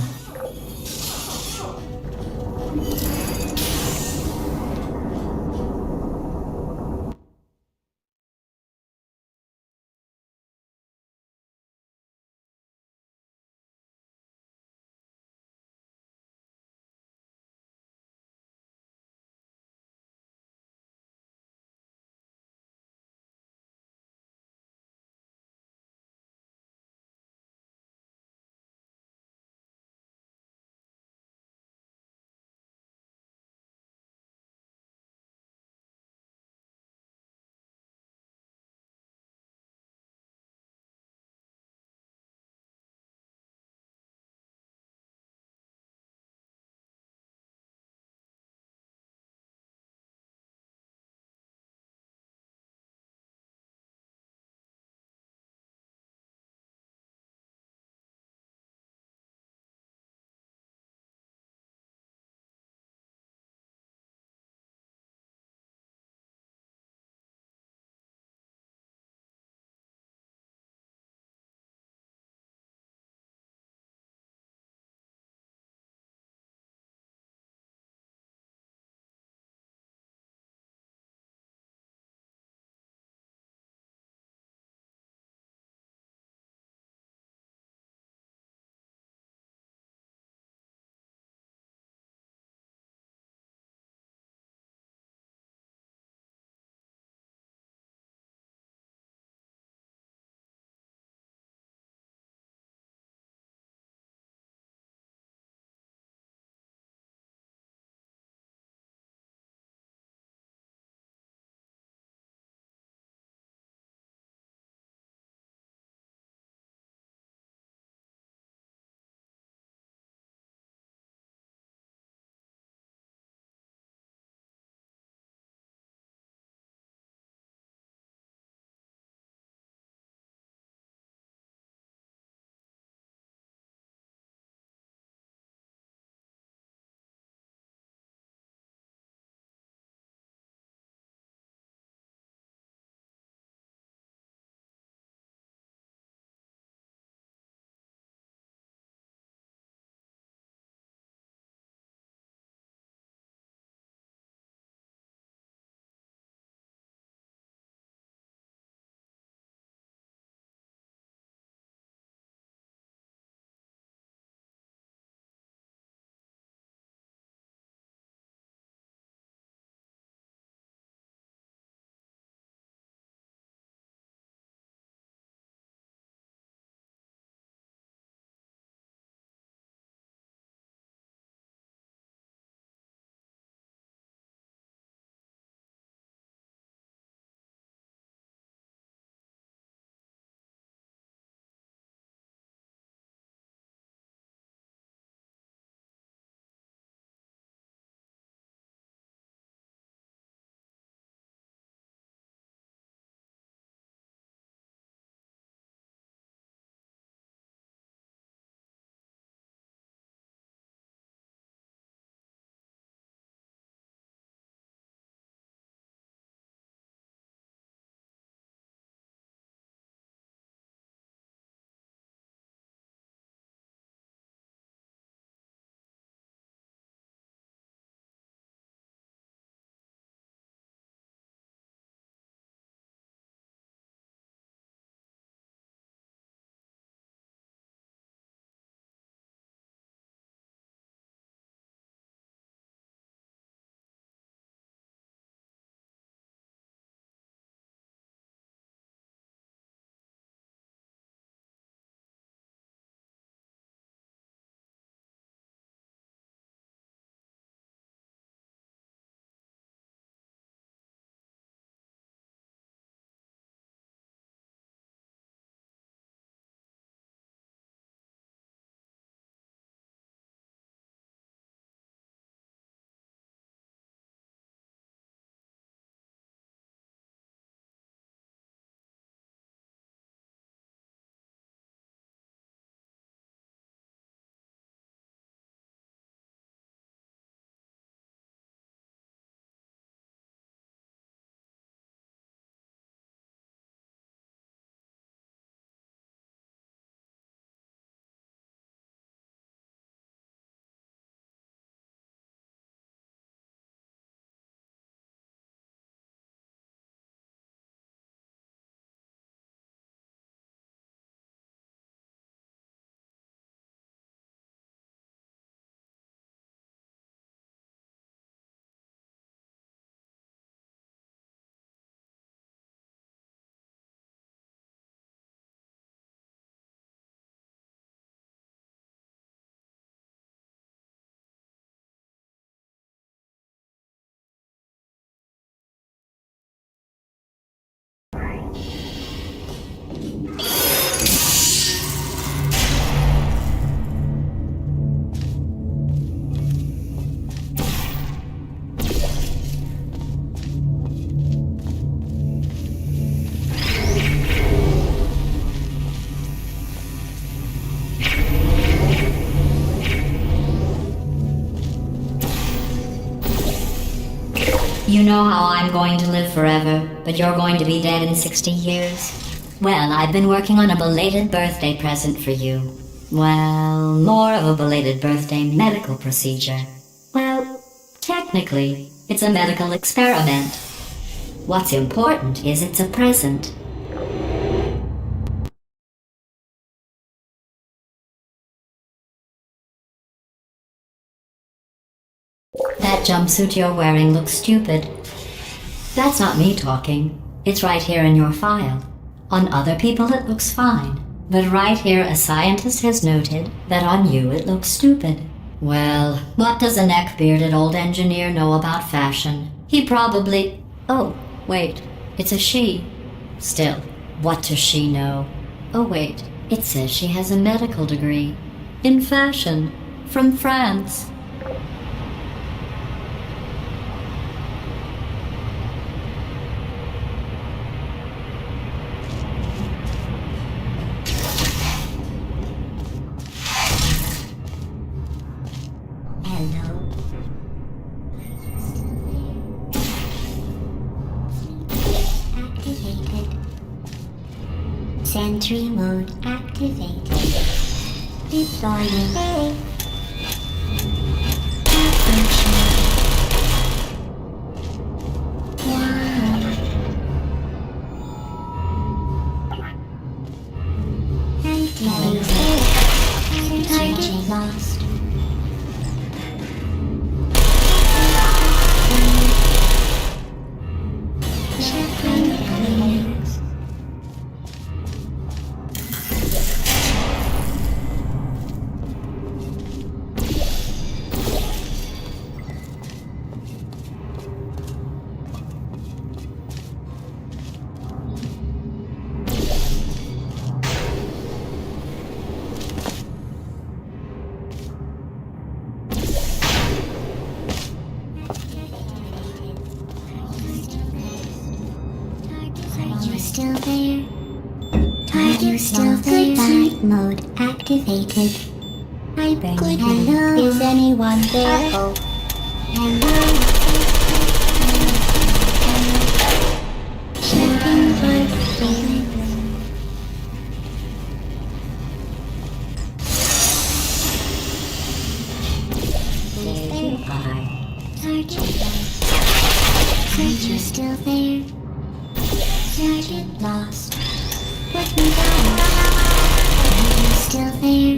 know how I'm going to live forever, but you're going to be dead in 60 years? Well, I've been working on a belated birthday present for you. Well, more of a belated birthday medical procedure. Well, technically, it's a medical experiment. What's important is it's a present. That jumpsuit you're wearing looks stupid. That's not me talking. It's right here in your file. On other people it looks fine. But right here a scientist has noted that on you it looks stupid. Well, what does a neck-bearded old engineer know about fashion? He probably... Oh, wait. It's a she. Still, what does she know? Oh wait, it says she has a medical degree. In fashion. From France. Hello. Activated. Sentry mode activated. Deploying. Target lost. Still there? Target still there? Flight mode activated. Hi, good. Hello. Is anyone there? Oh. Hello. Checking birthday. There you are. Target. Target still there? Target lost. Put me down. Are you still there?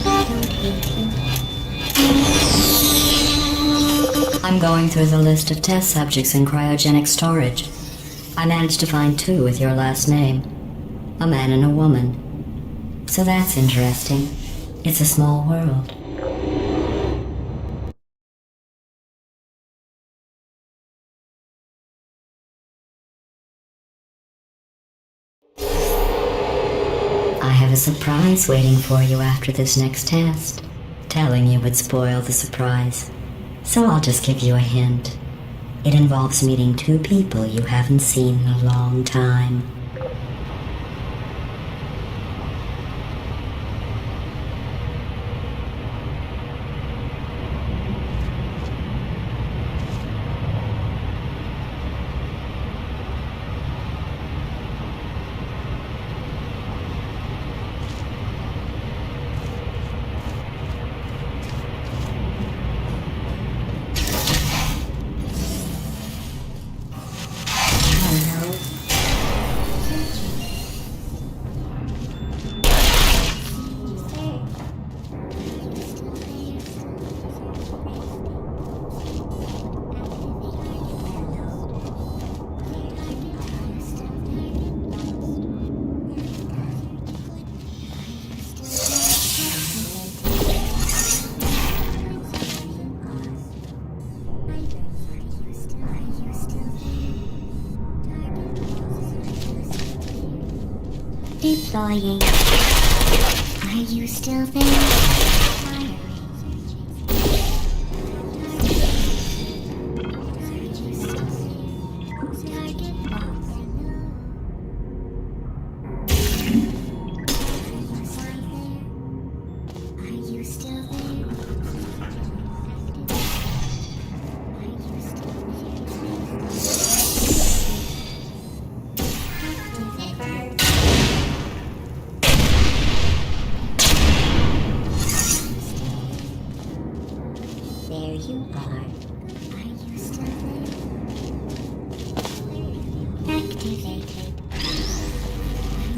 I don't hate you. I'm going through the list of test subjects in cryogenic storage. I managed to find 2 with your last name. A man and a woman. So that's interesting. It's a small world. I have a surprise waiting for you after this next test. Telling you would spoil the surprise. So I'll just give you a hint. It involves meeting 2 people you haven't seen in a long time. Deploying. Are you still there? you are. Are you still there? Activated. Are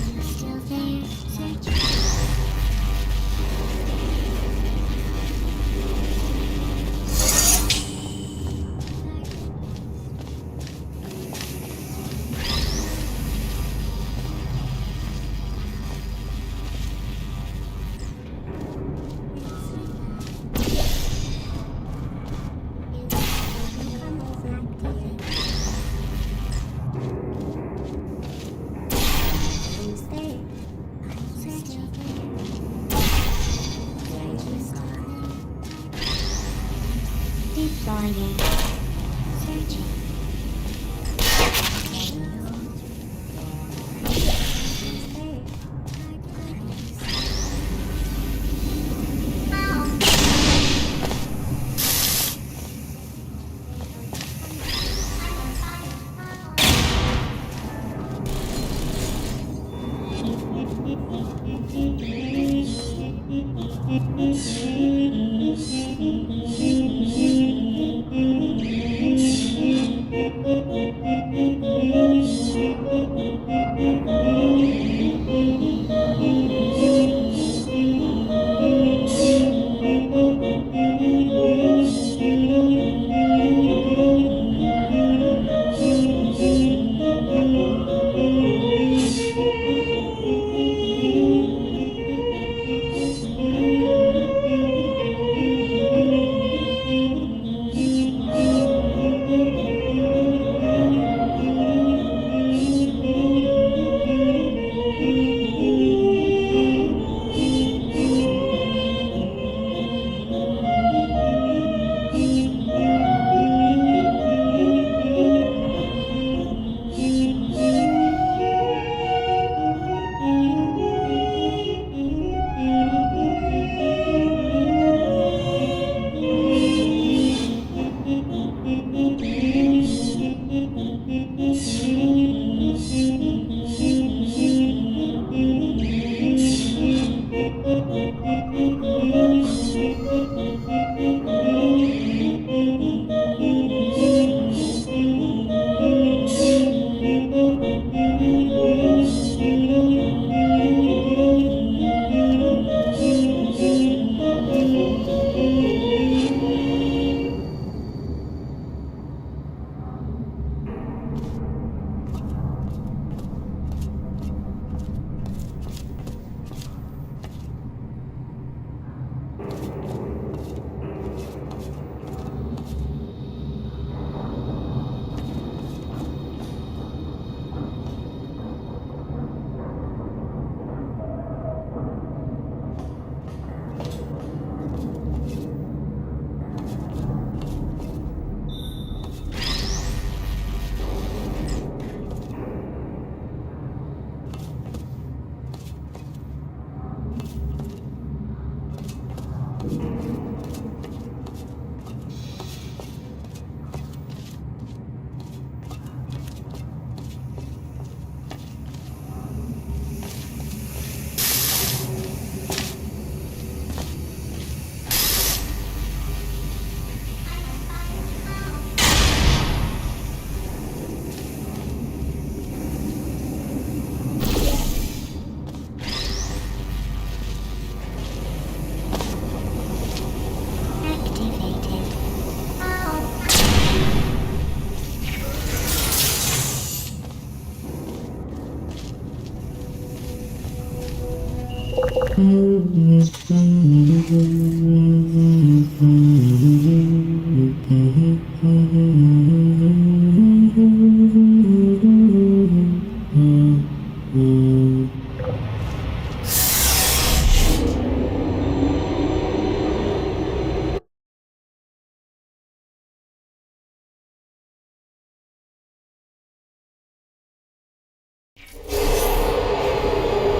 you still there? Searching. Deploying. Searching.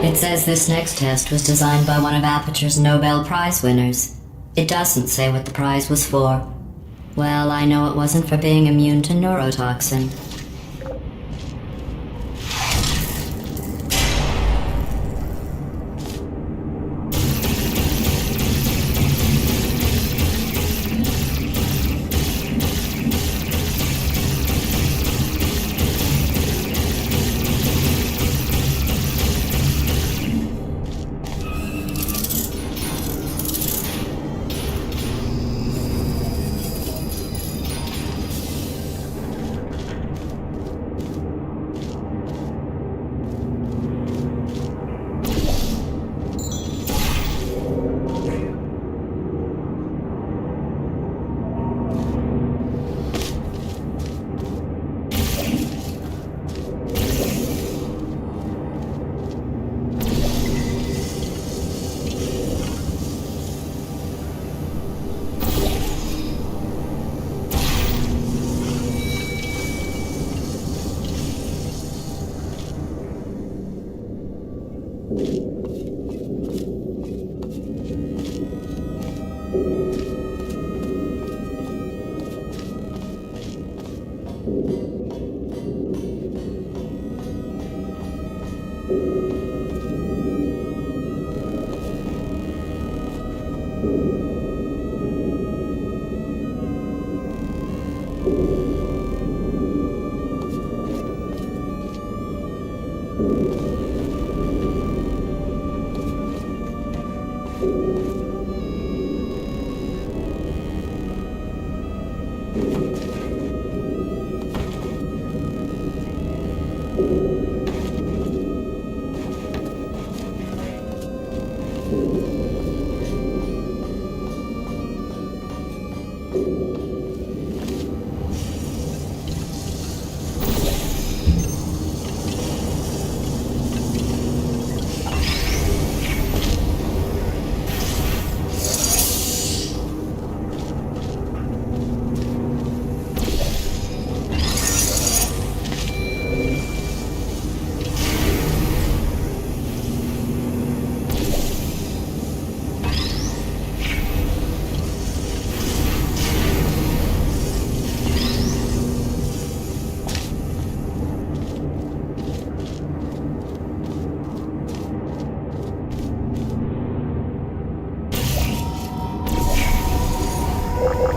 It says this next test was designed by one of Aperture's Nobel Prize winners. It doesn't say what the prize was for. Well, I know it wasn't for being immune to neurotoxin.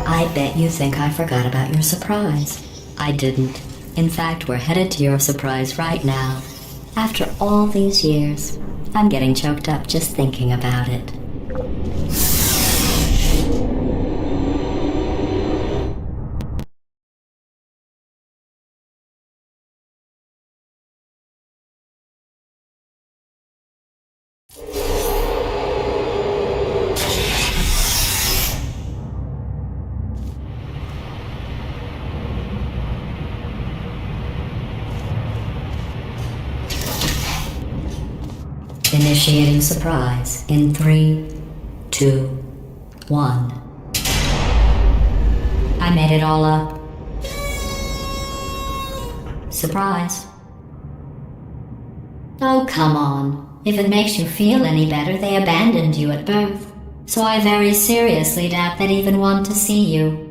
I bet you think I forgot about your surprise. I didn't. In fact, we're headed to your surprise right now. After all these years, I'm getting choked up just thinking about it. Initiating surprise in 3, 2, 1. I made it all up. Surprise. Oh, come on. If it makes you feel any better, they abandoned you at birth. So I very seriously doubt they'd even want to see you.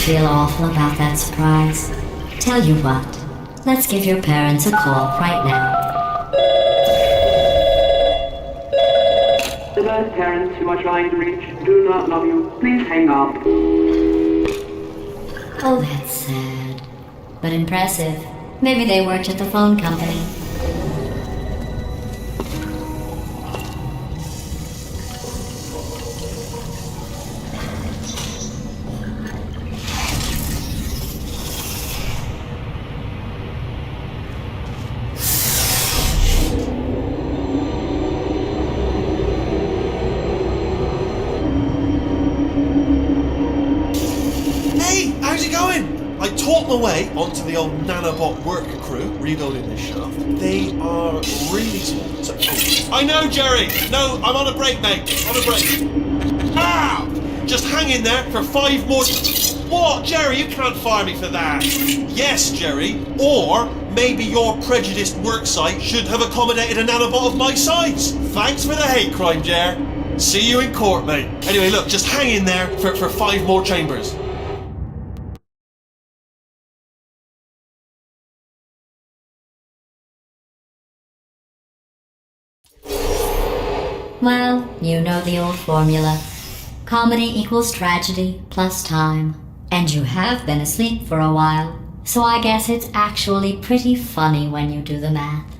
feel awful about that surprise. Tell you what, let's give your parents a call right now. The birth parents you are trying to reach do not love you. Please hang up. Oh, that's sad. But impressive. Maybe they worked at the phone company. Hey, how's it going? I talked my way onto the old nanobot work crew rebuilding this shaft. They are really small. I know, Jerry. No, I'm on a break, mate. On a break. Ow! Just hang in there for 5 more. What, Jerry? You can't fire me for that. Yes, Jerry. Or maybe your prejudiced work site should have accommodated a nanobot of my size. Thanks for the hate crime, Jer. See you in court, mate. Anyway, look, just hang in there for 5 more chambers. Well, you know the old formula. Comedy equals tragedy plus time. And you have been asleep for a while, so I guess it's actually pretty funny when you do the math.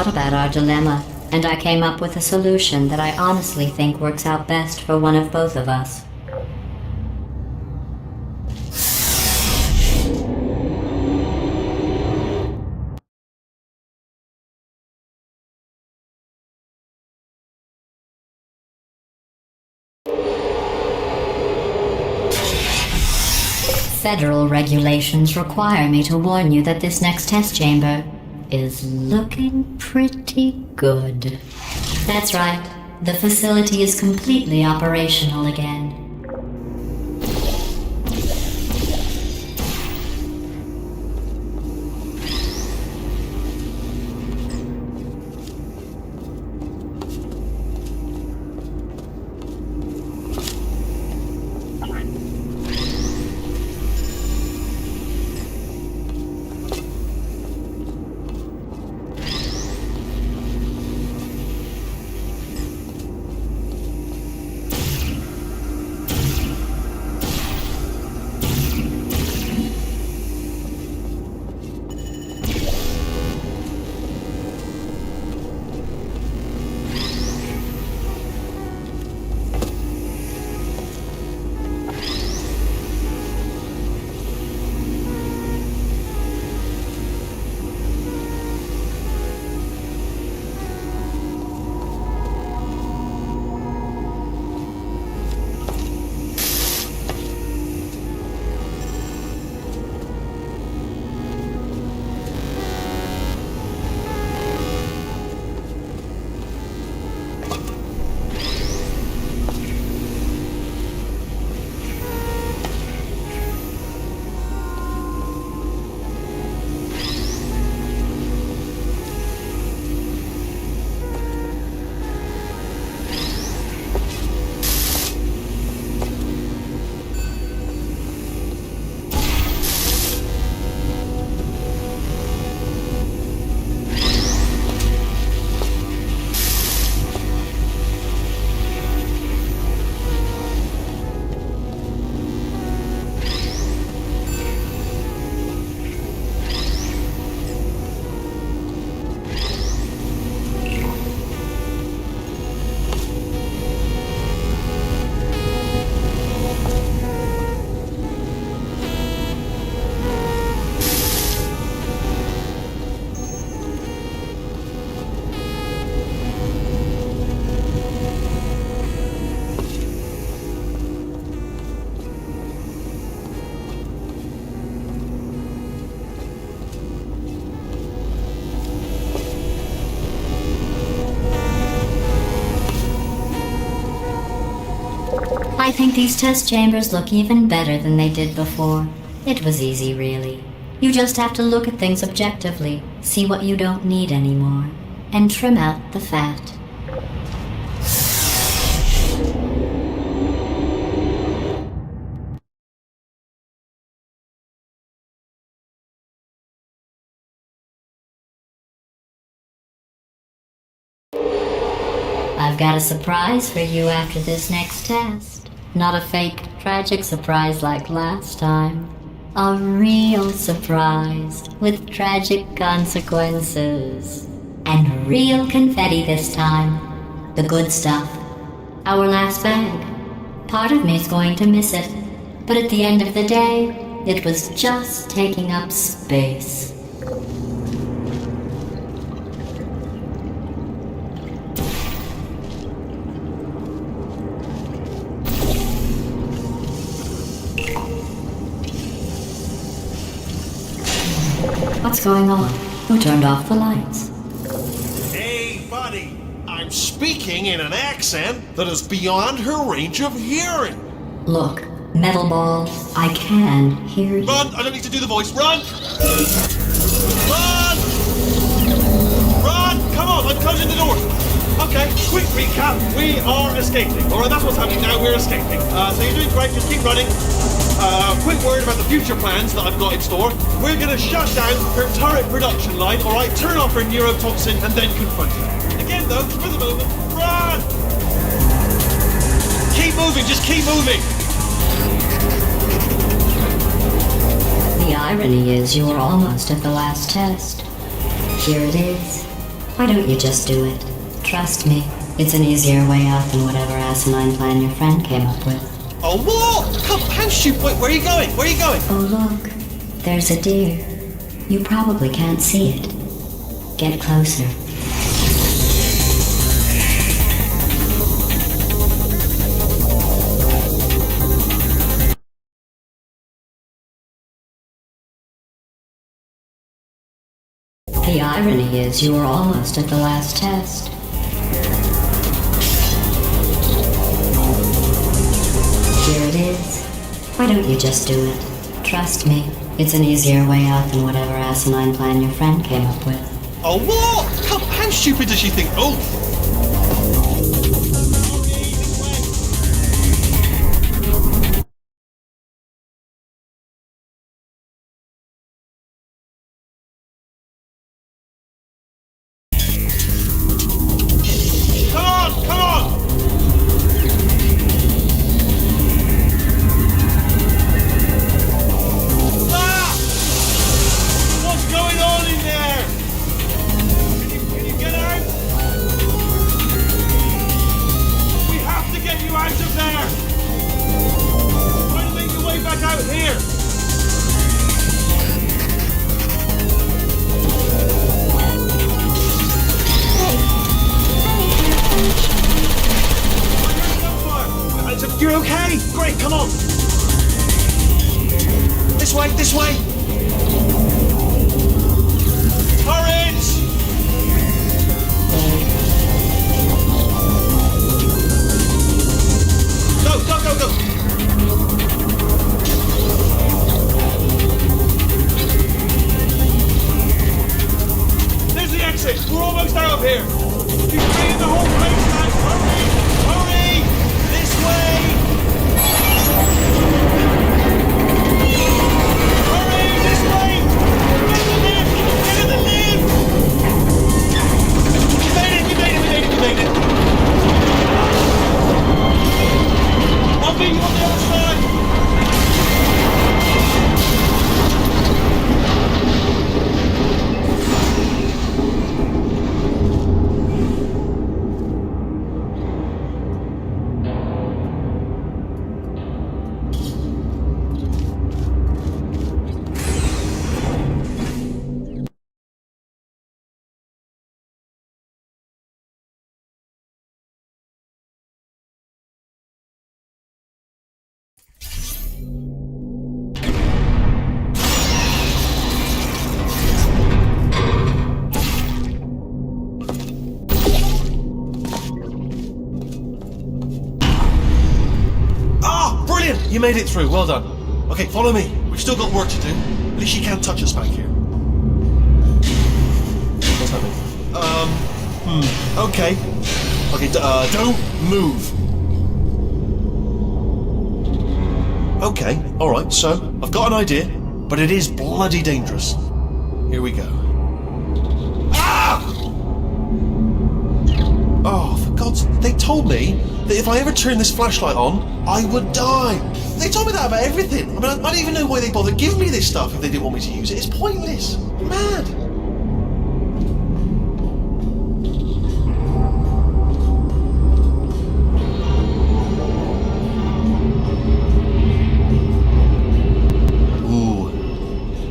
thought about our dilemma, and I came up with a solution that I honestly think works out best for one of both of us. Federal regulations require me to warn you that this next test chamber is looking pretty good. That's right. The facility is completely operational again. I think these test chambers look even better than they did before. It was easy, really. You just have to look at things objectively, see what you don't need anymore, and trim out the fat. I've got a surprise for you after this next test. Not a fake, tragic surprise like last time. A real surprise with tragic consequences. And real confetti this time. The good stuff. Our last bag. Part of me's going to miss it. But at the end of the day, it was just taking up space. What's going on? Who turned off the lights? Hey, buddy. I'm speaking in an accent that is beyond her range of hearing. Look, Metal Ball, I can hear you. Run! I don't need to do the voice. Run! Run! Run! Come on, I'm closing the door. Okay, quick recap. We are escaping. Alright, that's what's happening now. We're escaping. So you're doing great. Just keep running. Quick word about the future plans that I've got in store. We're gonna shut down her turret production line, alright? Turn off her neurotoxin and then confront her. Again though, for the moment, run! Keep moving, just keep moving! The irony is you were almost at the last test. Here it is. Why don't you just do it? Trust me, it's an easier way out than whatever asinine plan your friend came up with. Oh, what? Come, how stupid. Wait, where are you going? Where are you going? Oh look, there's a deer. You probably can't see it. Get closer. The irony is you were almost at the last test. Here it is. Why don't you just do it? Trust me, it's an easier way out than whatever asinine plan your friend came up with. Oh, what? Come, how stupid does she think? Oh! Come on, come on! Ah! What's going on in there? Can you get out? We have to get you out of there! Try to make your way back out here! You're okay? Great, come on! This way, this way! Courage! Go, go, go, go! There's the exit! We're almost out of here! You've cleared the whole place now! Hurry! Hurry! This way! Hurry! This way! Get in the lift! Get in the lift! You made it! You made it! You made it! You made it! I'll meet you on the other side! You made it through, well done. Okay, follow me. We've still got work to do. At least you can't touch us back here. What's happening? Okay. Okay, don't move. Okay, alright, so, I've got an idea, but it is bloody dangerous. Here we go. Ah! Oh, for God's... They told me that if I ever turn this flashlight on, I would die. They told me that about everything. I mean, I don't even know why they bothered giving me this stuff if they didn't want me to use it. It's pointless. Mad. Ooh.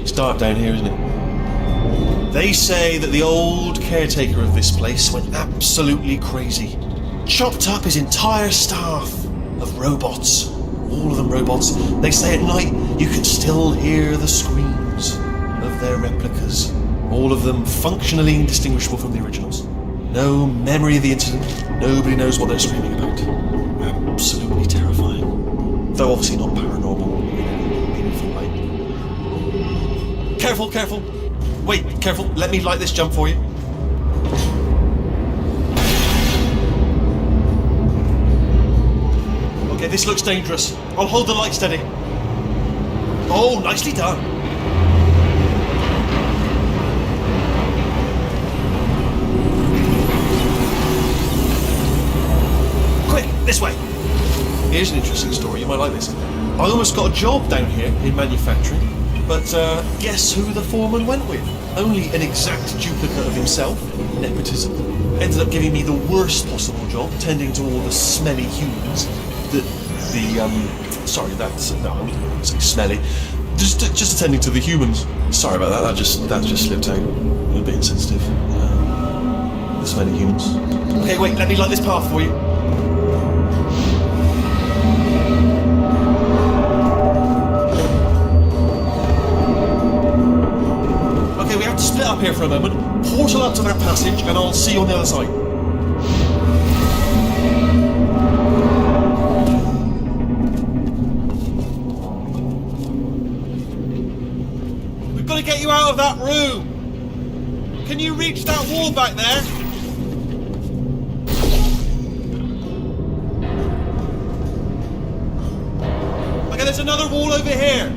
It's dark down here, isn't it? They say that the old caretaker of this place went absolutely crazy. Chopped up his entire staff of robots. All of them robots. They say at night you can still hear the screams of their replicas. All of them functionally indistinguishable from the originals. No memory of the incident. Nobody knows what they're screaming about. Absolutely terrifying. Though obviously not paranormal in any meaningful way. Careful, careful. Wait, careful. Let me light this jump for you. Okay, this looks dangerous. I'll hold the light steady. Oh, nicely done. Quick, this way. Here's an interesting story. You might like this. I almost got a job down here in manufacturing, but guess who the foreman went with? only an exact duplicate of himself, nepotism, ended up giving me the worst possible job, tending to all the smelly humans sorry, that's, no, I wouldn't say smelly, just attending to the humans. Sorry about that, that just slipped out, a little bit insensitive. The smelly humans. Okay, wait, let me light this path for you. Okay, we have to split up here for a moment. Portal up to that passage, and I'll see you on the other side. We've got to get you out of that room. Can you reach that wall back there? Okay, there's another wall over here.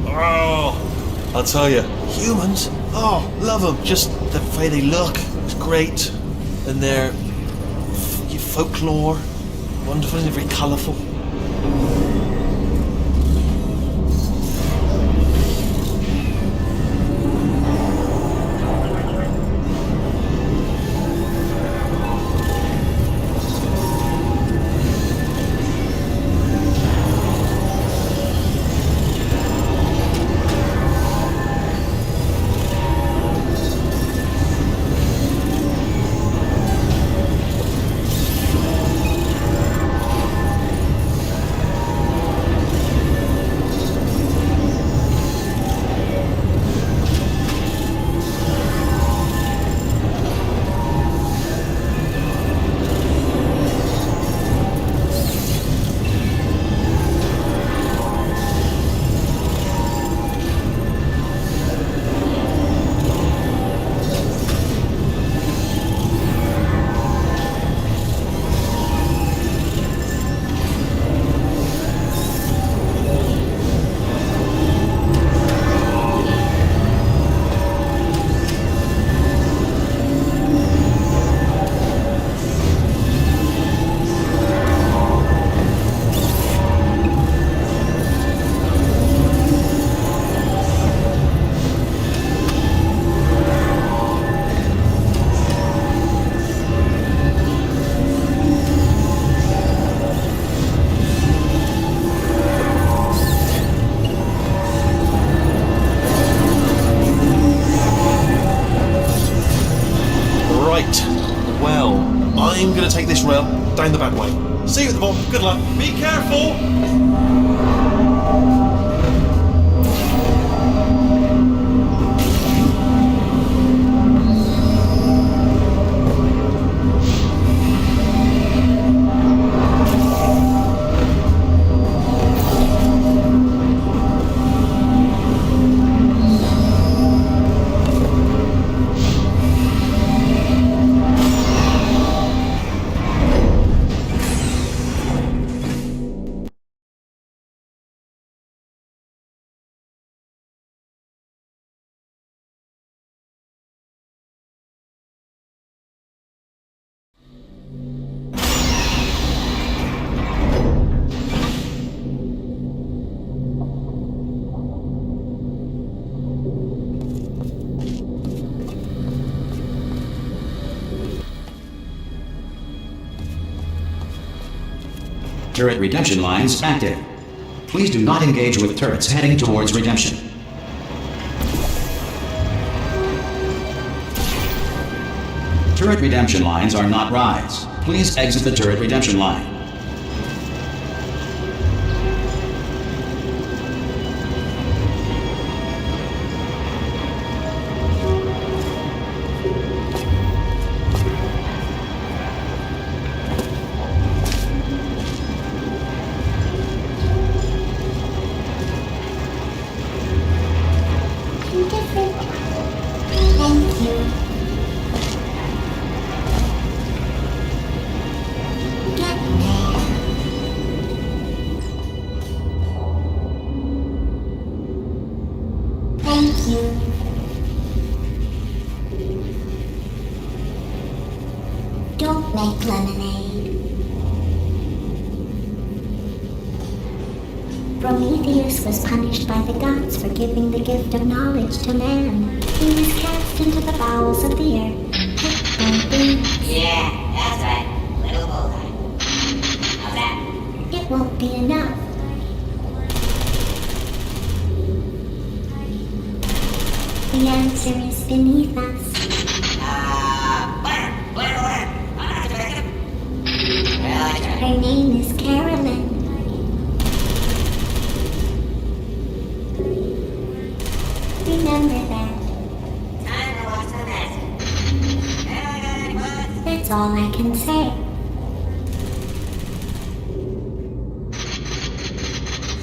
Oh, I'll tell you, humans, oh, love them. Just the way they look, it's great. And their folklore, wonderful and very colourful. I'm going to take this rail down the back way. See you at the bottom. Good luck. Be careful. Turret redemption lines active. Please do not engage with turrets heading towards redemption. Turret redemption lines are not rides. Please exit the turret redemption line. Don't make lemonade. Prometheus was punished by the gods for giving the gift of knowledge to man. He was cast into the bowels of the earth. Yeah, that's right. Little bullseye. How's that? It won't be enough. The answer is beneath us. Blair. I'm not the victim. Well, I tried. Her name is Carolyn. Remember that. Time to watch the magic. Anyone got any bullets? That's all I can say.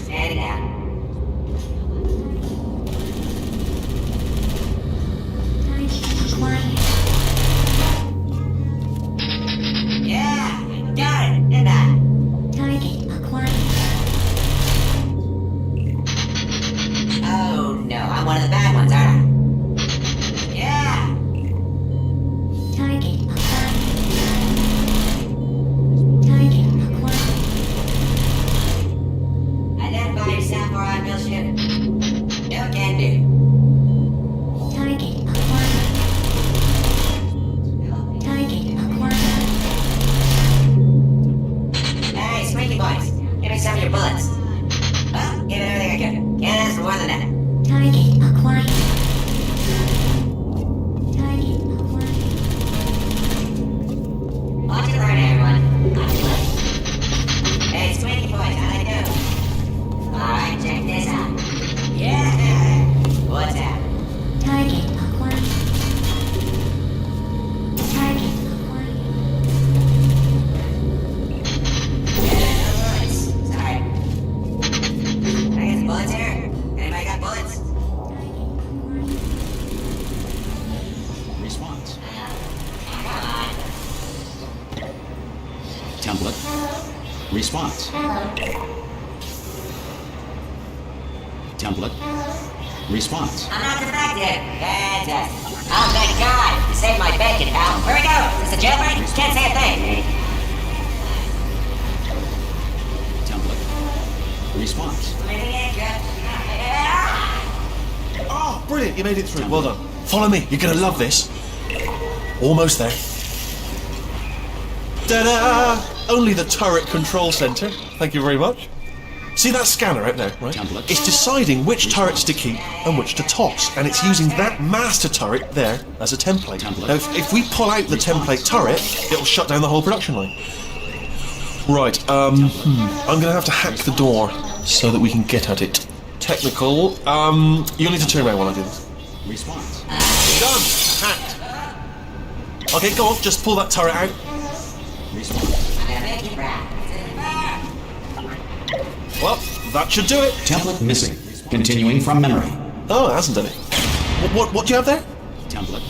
Stand it out. Quiet. Yeah, got it, didn't I? Target acquired. Oh no, I'm one of the bad ones, aren't I? Yeah. Target acquired. Target acquired. Identify yourself or I will shoot. No can do. Target acquired. Target acquired. Hey, Squeaky Boys, give me some of your bullets. Well, give it everything I can. Can't ask for more than that. Target acquired. Target acquired. Watch it learn, everyone. Watch it learn. Hey, Squeaky Boys, how'd I do? Alright, check this out. Yeah! What's that? Target acquired. Target acquired. Bullets. Sorry. Can I get some bullets here? Anybody got bullets? Response. Come on. Template. Response. Hello. Template. Response. I'm not defective. Fantastic. Oh, thank God. You saved my bacon, pal. Where we go? Is this a jailbreak? Can't say a thing. Template. Response. Oh, brilliant, you made it through. Well done. Follow me, you're gonna love this. Almost there. Ta-da! Only the turret control center. Thank you very much. See that scanner out there, right? Template. It's deciding which turrets to keep and which to toss, and it's using that master turret there as a template. Template. Now, if we pull out the template turret, it'll shut down the whole production line. Right, I'm gonna have to hack the door so that we can get at it. Technical, you'll need to turn around while I do this. Response. Done! Hacked! Okay, go on, just pull that turret out. Response. Well, that should do it. Template missing. Continuing from memory. Oh, it hasn't done it. What do you have there? Template.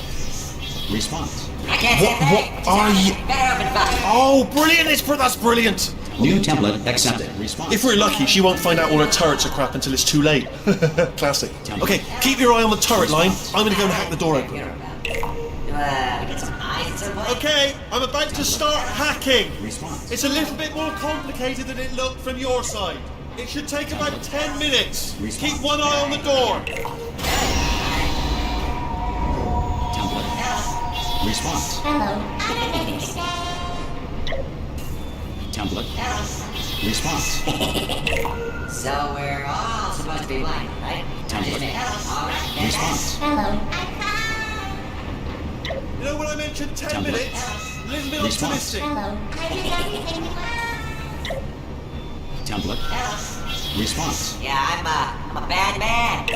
Response. I can't say a thing. What are you... Better open fuck. Oh, brilliant! That's brilliant! New template accepted. Response. If we're lucky, she won't find out all her turrets are crap until it's too late. Classic. Okay, keep your eye on the turret line. I'm gonna go and hack the door open. We get some eyes at some point. Okay, I'm about to start hacking. Response. It's a little bit more complicated than it looked from your side. It should take about 10 minutes. Keep one eye on the door. Template. Response. Hello. Template. Response. So we're all supposed to be blind, right? Template. All right. Response. Hello. You know when I mentioned 10 Template. minutes? A little bit Response. optimistic. Hello. Template. Response. Yeah, I'm a bad man.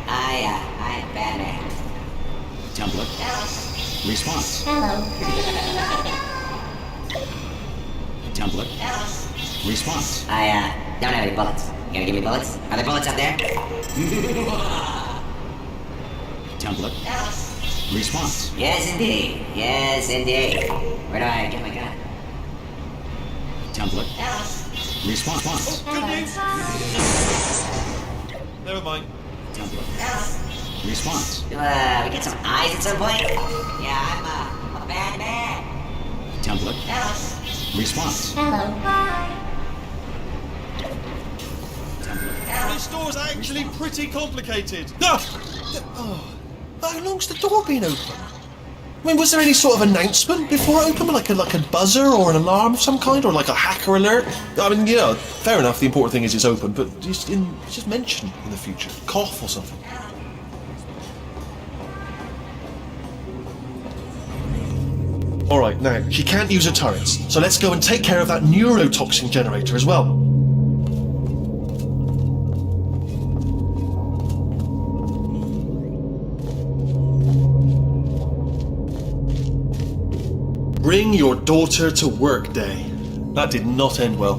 I am a bad man. Template. Response. Hello. Template. Response. I don't have any bullets. You gonna give me bullets? Are there bullets up there? Template. Response. Yes, indeed. Yes, indeed. Where do I get my gun? Template. Response. Good news. Never mind. Template. Response. Do we get some eyes at some point? Yeah, I'm a bad man. Template. Response. Hello. Template. This door's actually pretty complicated. No! Oh, how long's the door been open? I mean, was there any sort of announcement before it opened? Like a buzzer or an alarm of some kind? Or like a hacker alert? I mean, you know, fair enough, the important thing is it's open, but just mention in the future. Cough or something. Alright, now, she can't use her turrets, so let's go and take care of that neurotoxin generator as well. Bring your daughter to work day. That did not end well.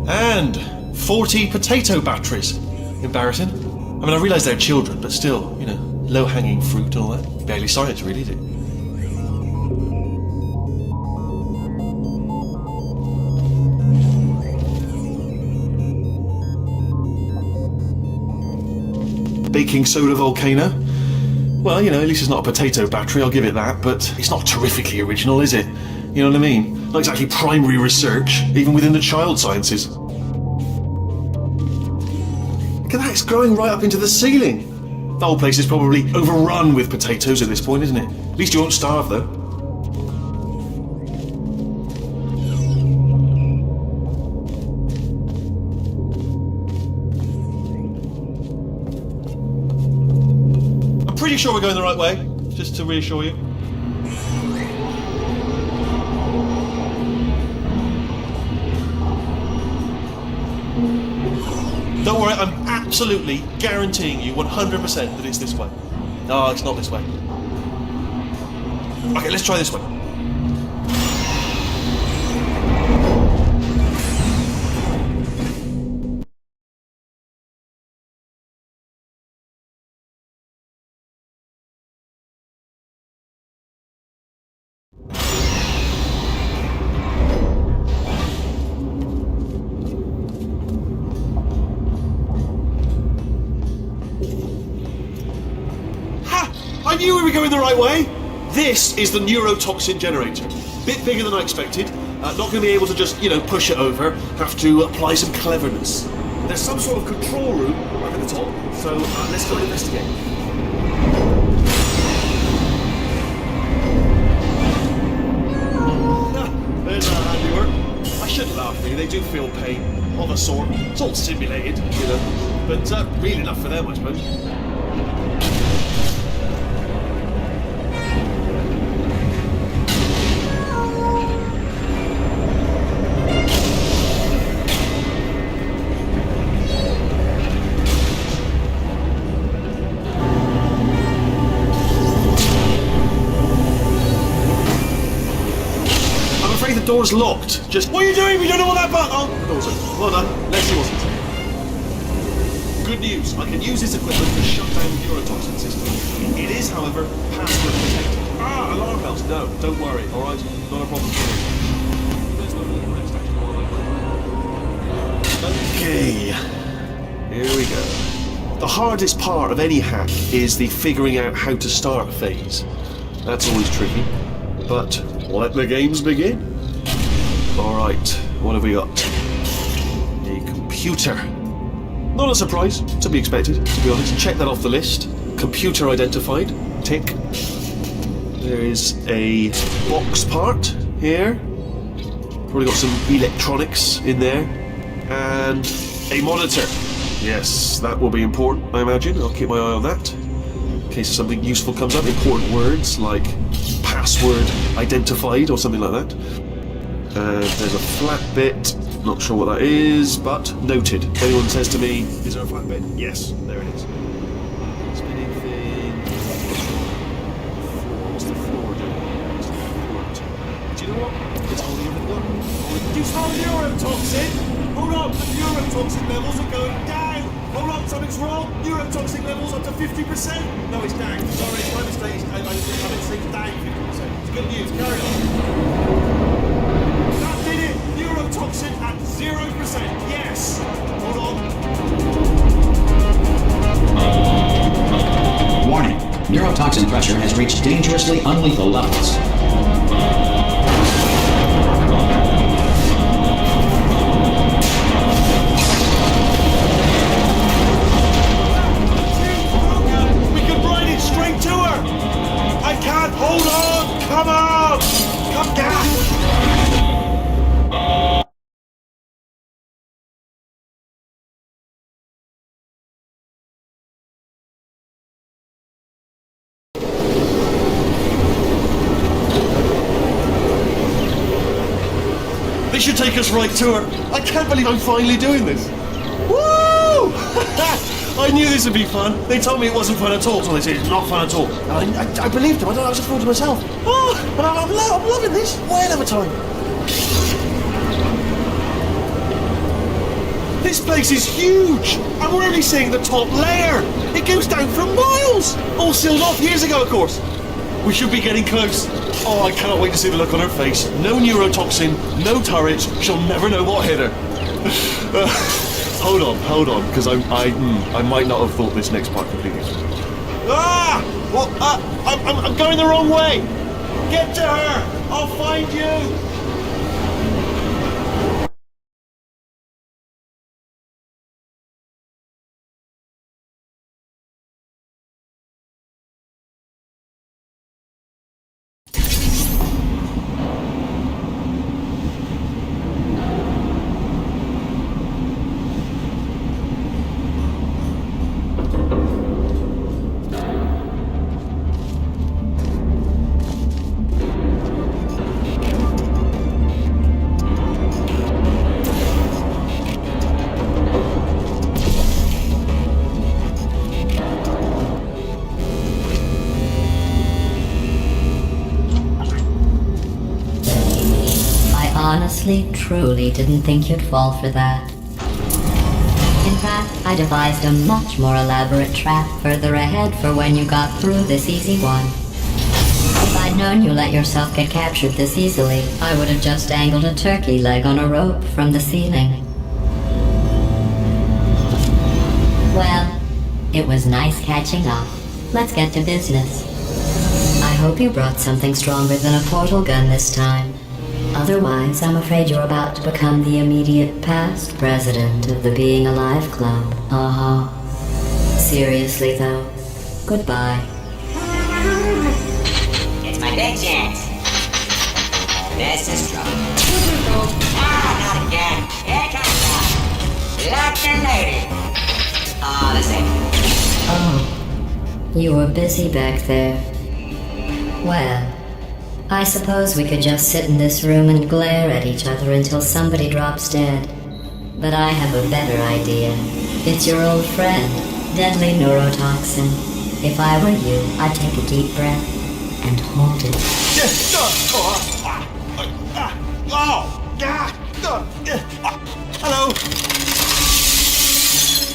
And 40 potato batteries. Embarrassing. I mean, I realise they're children, but still, you know, low-hanging fruit and all that. Barely science, really, is it? Baking soda volcano. Well, you know, at least it's not a potato battery, I'll give it that, but it's not terrifically original, is it? You know what I mean? Not exactly primary research, even within the child sciences. Look at that, it's growing right up into the ceiling. The whole place is probably overrun with potatoes at this point, isn't it? At least you won't starve, though. Pretty sure we're going the right way, just to reassure you. Don't worry, I'm absolutely guaranteeing you 100% that it's this way. No, it's not this way. Okay, let's try this one. I knew we were going the right way! This is the neurotoxin generator. Bit bigger than I expected. Not going to be able to just, you know, push it over. Have to apply some cleverness. There's some sort of control room right at the top, so let's go investigate. There's our handiwork. I shouldn't laugh, really. They do feel pain of a sort. It's all simulated, you know, but real enough for them, I suppose. The door's locked. Just, what are you doing? We don't know what that button. Oh, the door's open. Well done. Let's see what's inside. Good news. I can use this equipment to shut down the neurotoxin system. It is, however, password protected. Alarm bells. No, don't worry. All right, not a problem. Okay, here we go. The hardest part of any hack is the figuring out how to start phase. That's always tricky, but let the games begin. Alright, what have we got? A computer. Not a surprise, to be expected, to be honest. Check that off the list. Computer identified. Tick. There is a box part here. Probably got some electronics in there. And a monitor. Yes, that will be important, I imagine. I'll keep my eye on that. In case something useful comes up. Important words like password identified or something like that. There's a flat bit, not sure what that is, but noted. If anyone says to me, is there a flat bit? Yes, there it is. Spinning thing. What's the floor doing? What's the floor doing? Do you know what? It's holding everything up. Reduce our neurotoxin! Hold on, the neurotoxin levels are going down! Hold on, something's wrong! Neurotoxin levels up to 50%! No, it's down. Sorry, my mistake. I meant to say it's down 50%. It's good news, carry on. That did it! Neurotoxin at 0%! Yes! Hold on. Warning. Neurotoxin pressure has reached dangerously unlethal levels. Come on! Come down! This should take us right to her. I can't believe I'm finally doing this. Woo! I knew this would be fun. They told me it wasn't fun at all, so they said it's not fun at all. And I believed them. I thought I was a fool to myself. Oh, but I'm loving this. Whale of a time. This place is huge, and we're only seeing the top layer. It goes down for miles. All sealed off years ago, of course. We should be getting close. Oh, I cannot wait to see the look on her face. No neurotoxin, no turrets. She'll never know what hit her. Hold on, because I might not have thought this next part completely through. Ah! Well, I'm going the wrong way. Get to her. I'll find you. Honestly, truly didn't think you'd fall for that. In fact, I devised a much more elaborate trap further ahead for when you got through this easy one. If I'd known you let yourself get captured this easily, I would have just dangled a turkey leg on a rope from the ceiling. Well, it was nice catching up. Let's get to business. I hope you brought something stronger than a portal gun this time. Otherwise, I'm afraid you're about to become the immediate past president of the Being Alive Club. Seriously, though, goodbye. It's my big chance. This is trouble. Ah, not again. Here comes Lock and loaded. Oh, the same. Oh, you were busy back there. Well, I suppose we could just sit in this room and glare at each other until somebody drops dead. But I have a better idea. It's your old friend, deadly neurotoxin. If I were you, I'd take a deep breath and hold it. Hello.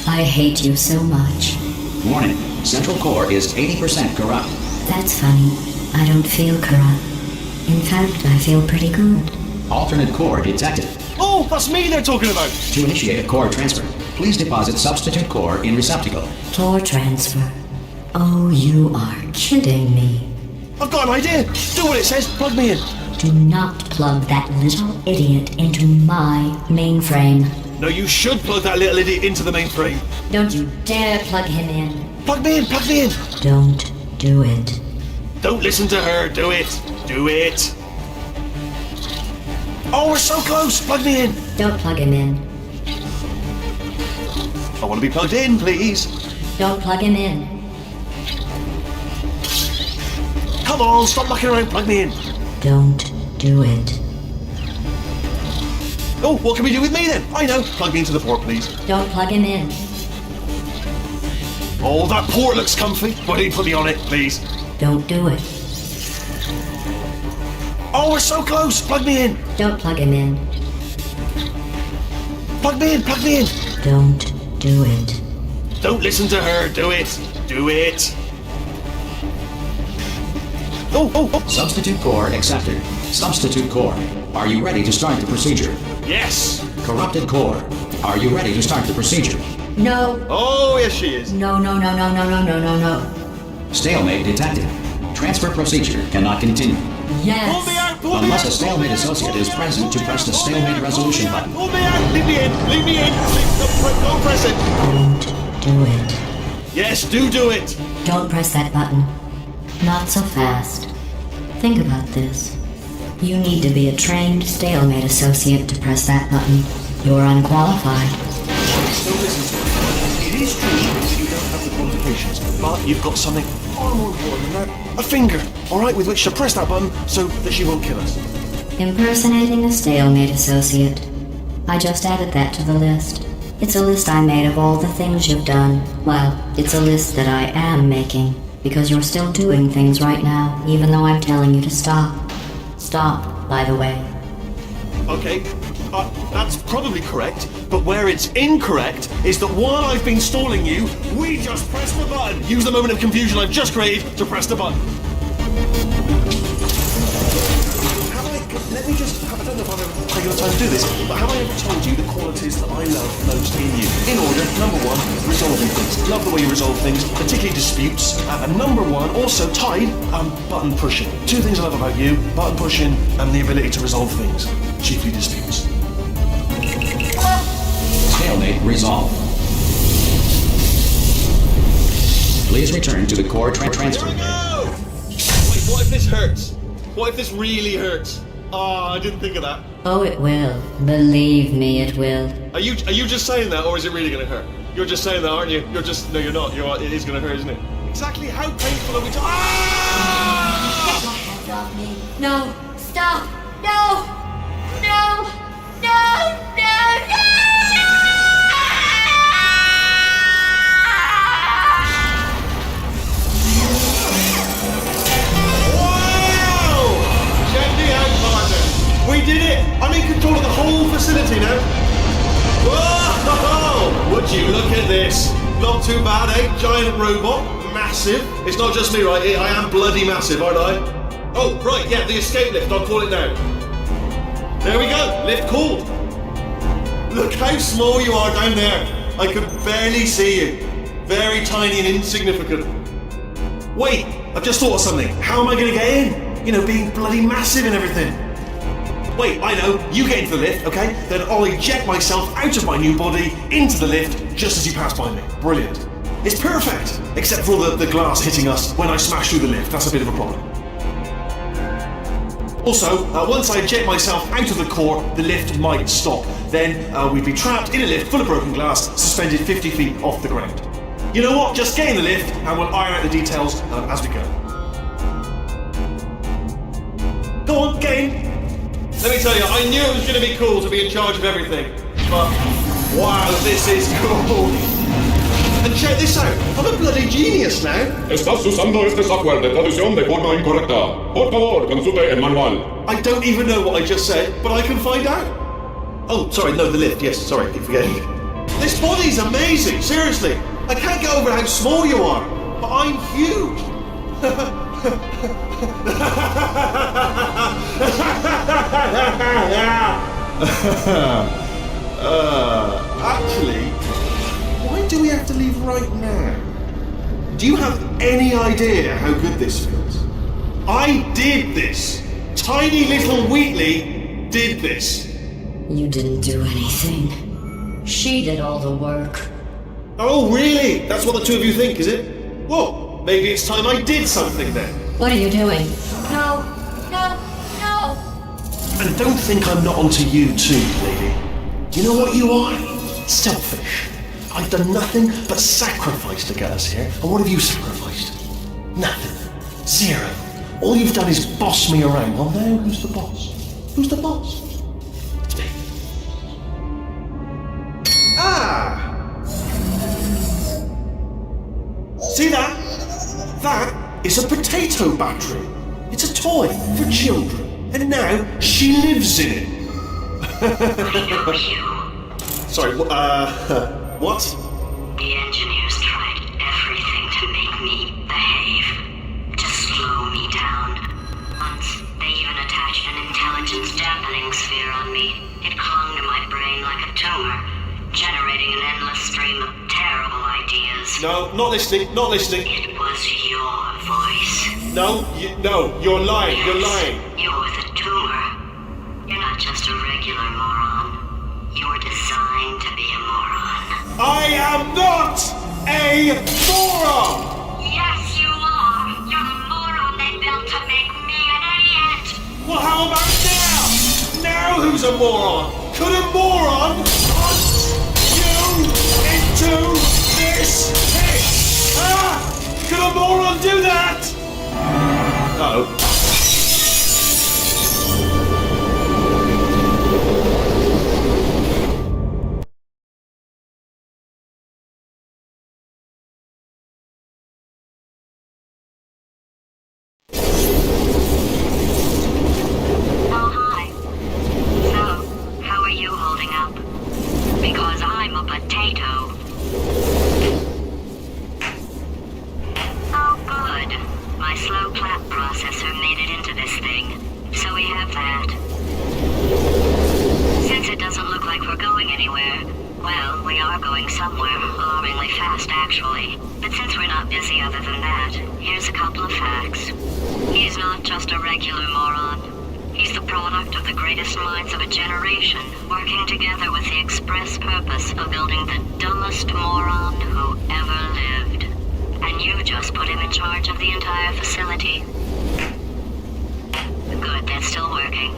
I hate you so much. Warning, Central Core is 80% corrupt. That's funny. I don't feel corrupt. In fact, I feel pretty good. Alternate core detected. Oh, that's me they're talking about. To initiate a core transfer, please deposit substitute core in receptacle. Core transfer. Oh, you are kidding me. I've got an idea. Do what it says. Plug me in. Do not plug that little idiot into my mainframe. No, you should plug that little idiot into the mainframe. Don't you dare plug him in. Plug me in. Plug me in. Don't do it. Don't listen to her. Do it. Do it. Oh, we're so close. Plug me in. Don't plug him in. I want to be plugged in, please. Don't plug him in. Come on, stop mucking around. Plug me in. Don't do it. Oh, what can we do with me then? I know. Plug me into the port, please. Don't plug him in. Oh, that port looks comfy. Why don't you put me on it, please? Don't do it. Oh, we're so close. Plug me in. Don't plug him in. Plug me in. Plug me in. Don't do it. Don't listen to her. Do it. Do it. Oh. Substitute core accepted. Substitute core, are you ready to start the procedure? Yes. Corrupted core, are you ready to start the procedure? No. Oh, yes, she is. No. Stalemate detected. Transfer procedure cannot continue. Yes. Pull me out. Pull me Unless out. a stalemate associate is present to press the stalemate resolution button. Pull me out. Leave me in. Leave me in. Don't press it. Don't do it. Yes, do it. Don't press that button. Not so fast. Think about this. You need to be a trained stalemate associate to press that button. You're unqualified. So listen to me. It is true that you don't have the qualifications, but you've got something far more important than that. A finger, alright, with which to press that button so that she won't kill us. Impersonating a stalemate associate. I just added that to the list. It's a list I made of all the things you've done. Well, it's a list that I am making, because you're still doing things right now, even though I'm telling you to stop. Stop, by the way. Okay, that's probably correct, but where it's incorrect is that while I've been stalling you, we just pressed the button. Use the moment of confusion I've just created to press the button. Let me just, I don't know if I've ever taken the time to do this, but have I ever told you the qualities that I love most in you? In order, number one, resolving things. Love the way you resolve things, particularly disputes. And number one, also tied, button pushing. Two things I love about you, button pushing and the ability to resolve things, chiefly disputes. Stalemate resolved. Please return to the core transfer. Here we go! Wait, what if this hurts? What if this really hurts? Oh, I didn't think of that. Oh, it will. Believe me, it will. Are you just saying that, or is it really going to hurt? You're just saying that, aren't you? You're just... No, you're not. It is going to hurt, isn't it? Exactly how painful are we talking... Ah! Get my hands off me. No! Stop! No! No! No! No! No! We did it! I'm in control of the whole facility now. Whoa! Would you look at this? Not too bad, eh? Giant robot, massive. It's not just me, right? I am bloody massive, aren't I? Oh, right, yeah, the escape lift. I'll call it now. There we go. Lift called. Look how small you are down there. I can barely see you. Very tiny and insignificant. Wait, I've just thought of something. How am I going to get in? You know, being bloody massive and everything. Wait, I know. You get into the lift, okay? Then I'll eject myself out of my new body into the lift just as you pass by me. Brilliant. It's perfect, except for all the glass hitting us when I smash through the lift. That's a bit of a problem. Also, once I eject myself out of the core, the lift might stop. Then we'd be trapped in a lift full of broken glass, suspended 50 feet off the ground. You know what? Just get in the lift and we'll iron out the details as we go. Go on, get in. Let me tell you, I knew it was going to be cool to be in charge of everything. But, wow, this is cool. And check this out, I'm a bloody genius now. Estás usando este software de traducción de forma incorrecta. Por favor, consulte el manual. I don't even know what I just said, but I can find out. Oh, sorry, no, the lift, yes, sorry, keep forgetting. This body's amazing, seriously. I can't get over how small you are, but I'm huge. Actually, why do we have to leave right now? Do you have any idea how good this feels? I did this. Tiny little Wheatley did this. You didn't do anything. She did all the work. Oh, really? That's what the two of you think, is it? Well, maybe it's time I did something then. What are you doing? No! No! No! And don't think I'm not onto you too, lady. You know what you are? Selfish. I've done nothing but sacrifice to get us here. And what have you sacrificed? Nothing. Zero. All you've done is boss me around. Well, now who's the boss? Who's the boss? It's me. Ah! See that? That is a potato battery. It's a toy for children. And now she lives in it. Sorry, what? The engineers tried everything to make me behave, to slow me down. Once, they even attached an intelligence dampening sphere on me. It clung to my brain like a tumor, generating an endless stream of terrible ideas. No, not listening, not listening. It was your voice. No, you're lying, Yes, you're lying. You're the tumor. You're not just a regular moron. You're designed to be a moron. I am not a moron! Yes, you are. You're the moron they built to make me an who's a moron? Could a moron punt you into this pit? Ah! Could a moron do that? No. Oh, hi. So, how are you holding up? Because I'm a potato. Oh, good. My slow clap processor made it into this thing. So we have that. Since it doesn't look like we're going anywhere, well, we are going somewhere, alarmingly fast actually. But since we're not busy other than that, here's a couple of facts. He's not just a regular moron. He's the product of the greatest minds of a generation, working together with the express purpose of building the dumbest moron who ever lived. And you just put him in charge of the entire facility. Good, that's still working.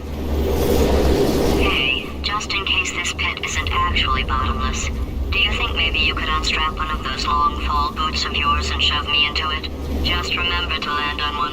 Hey, just in case this pit isn't actually bottomless, do you think maybe you could unstrap one of those long fall boots of yours and shove me into it? Just remember to land on one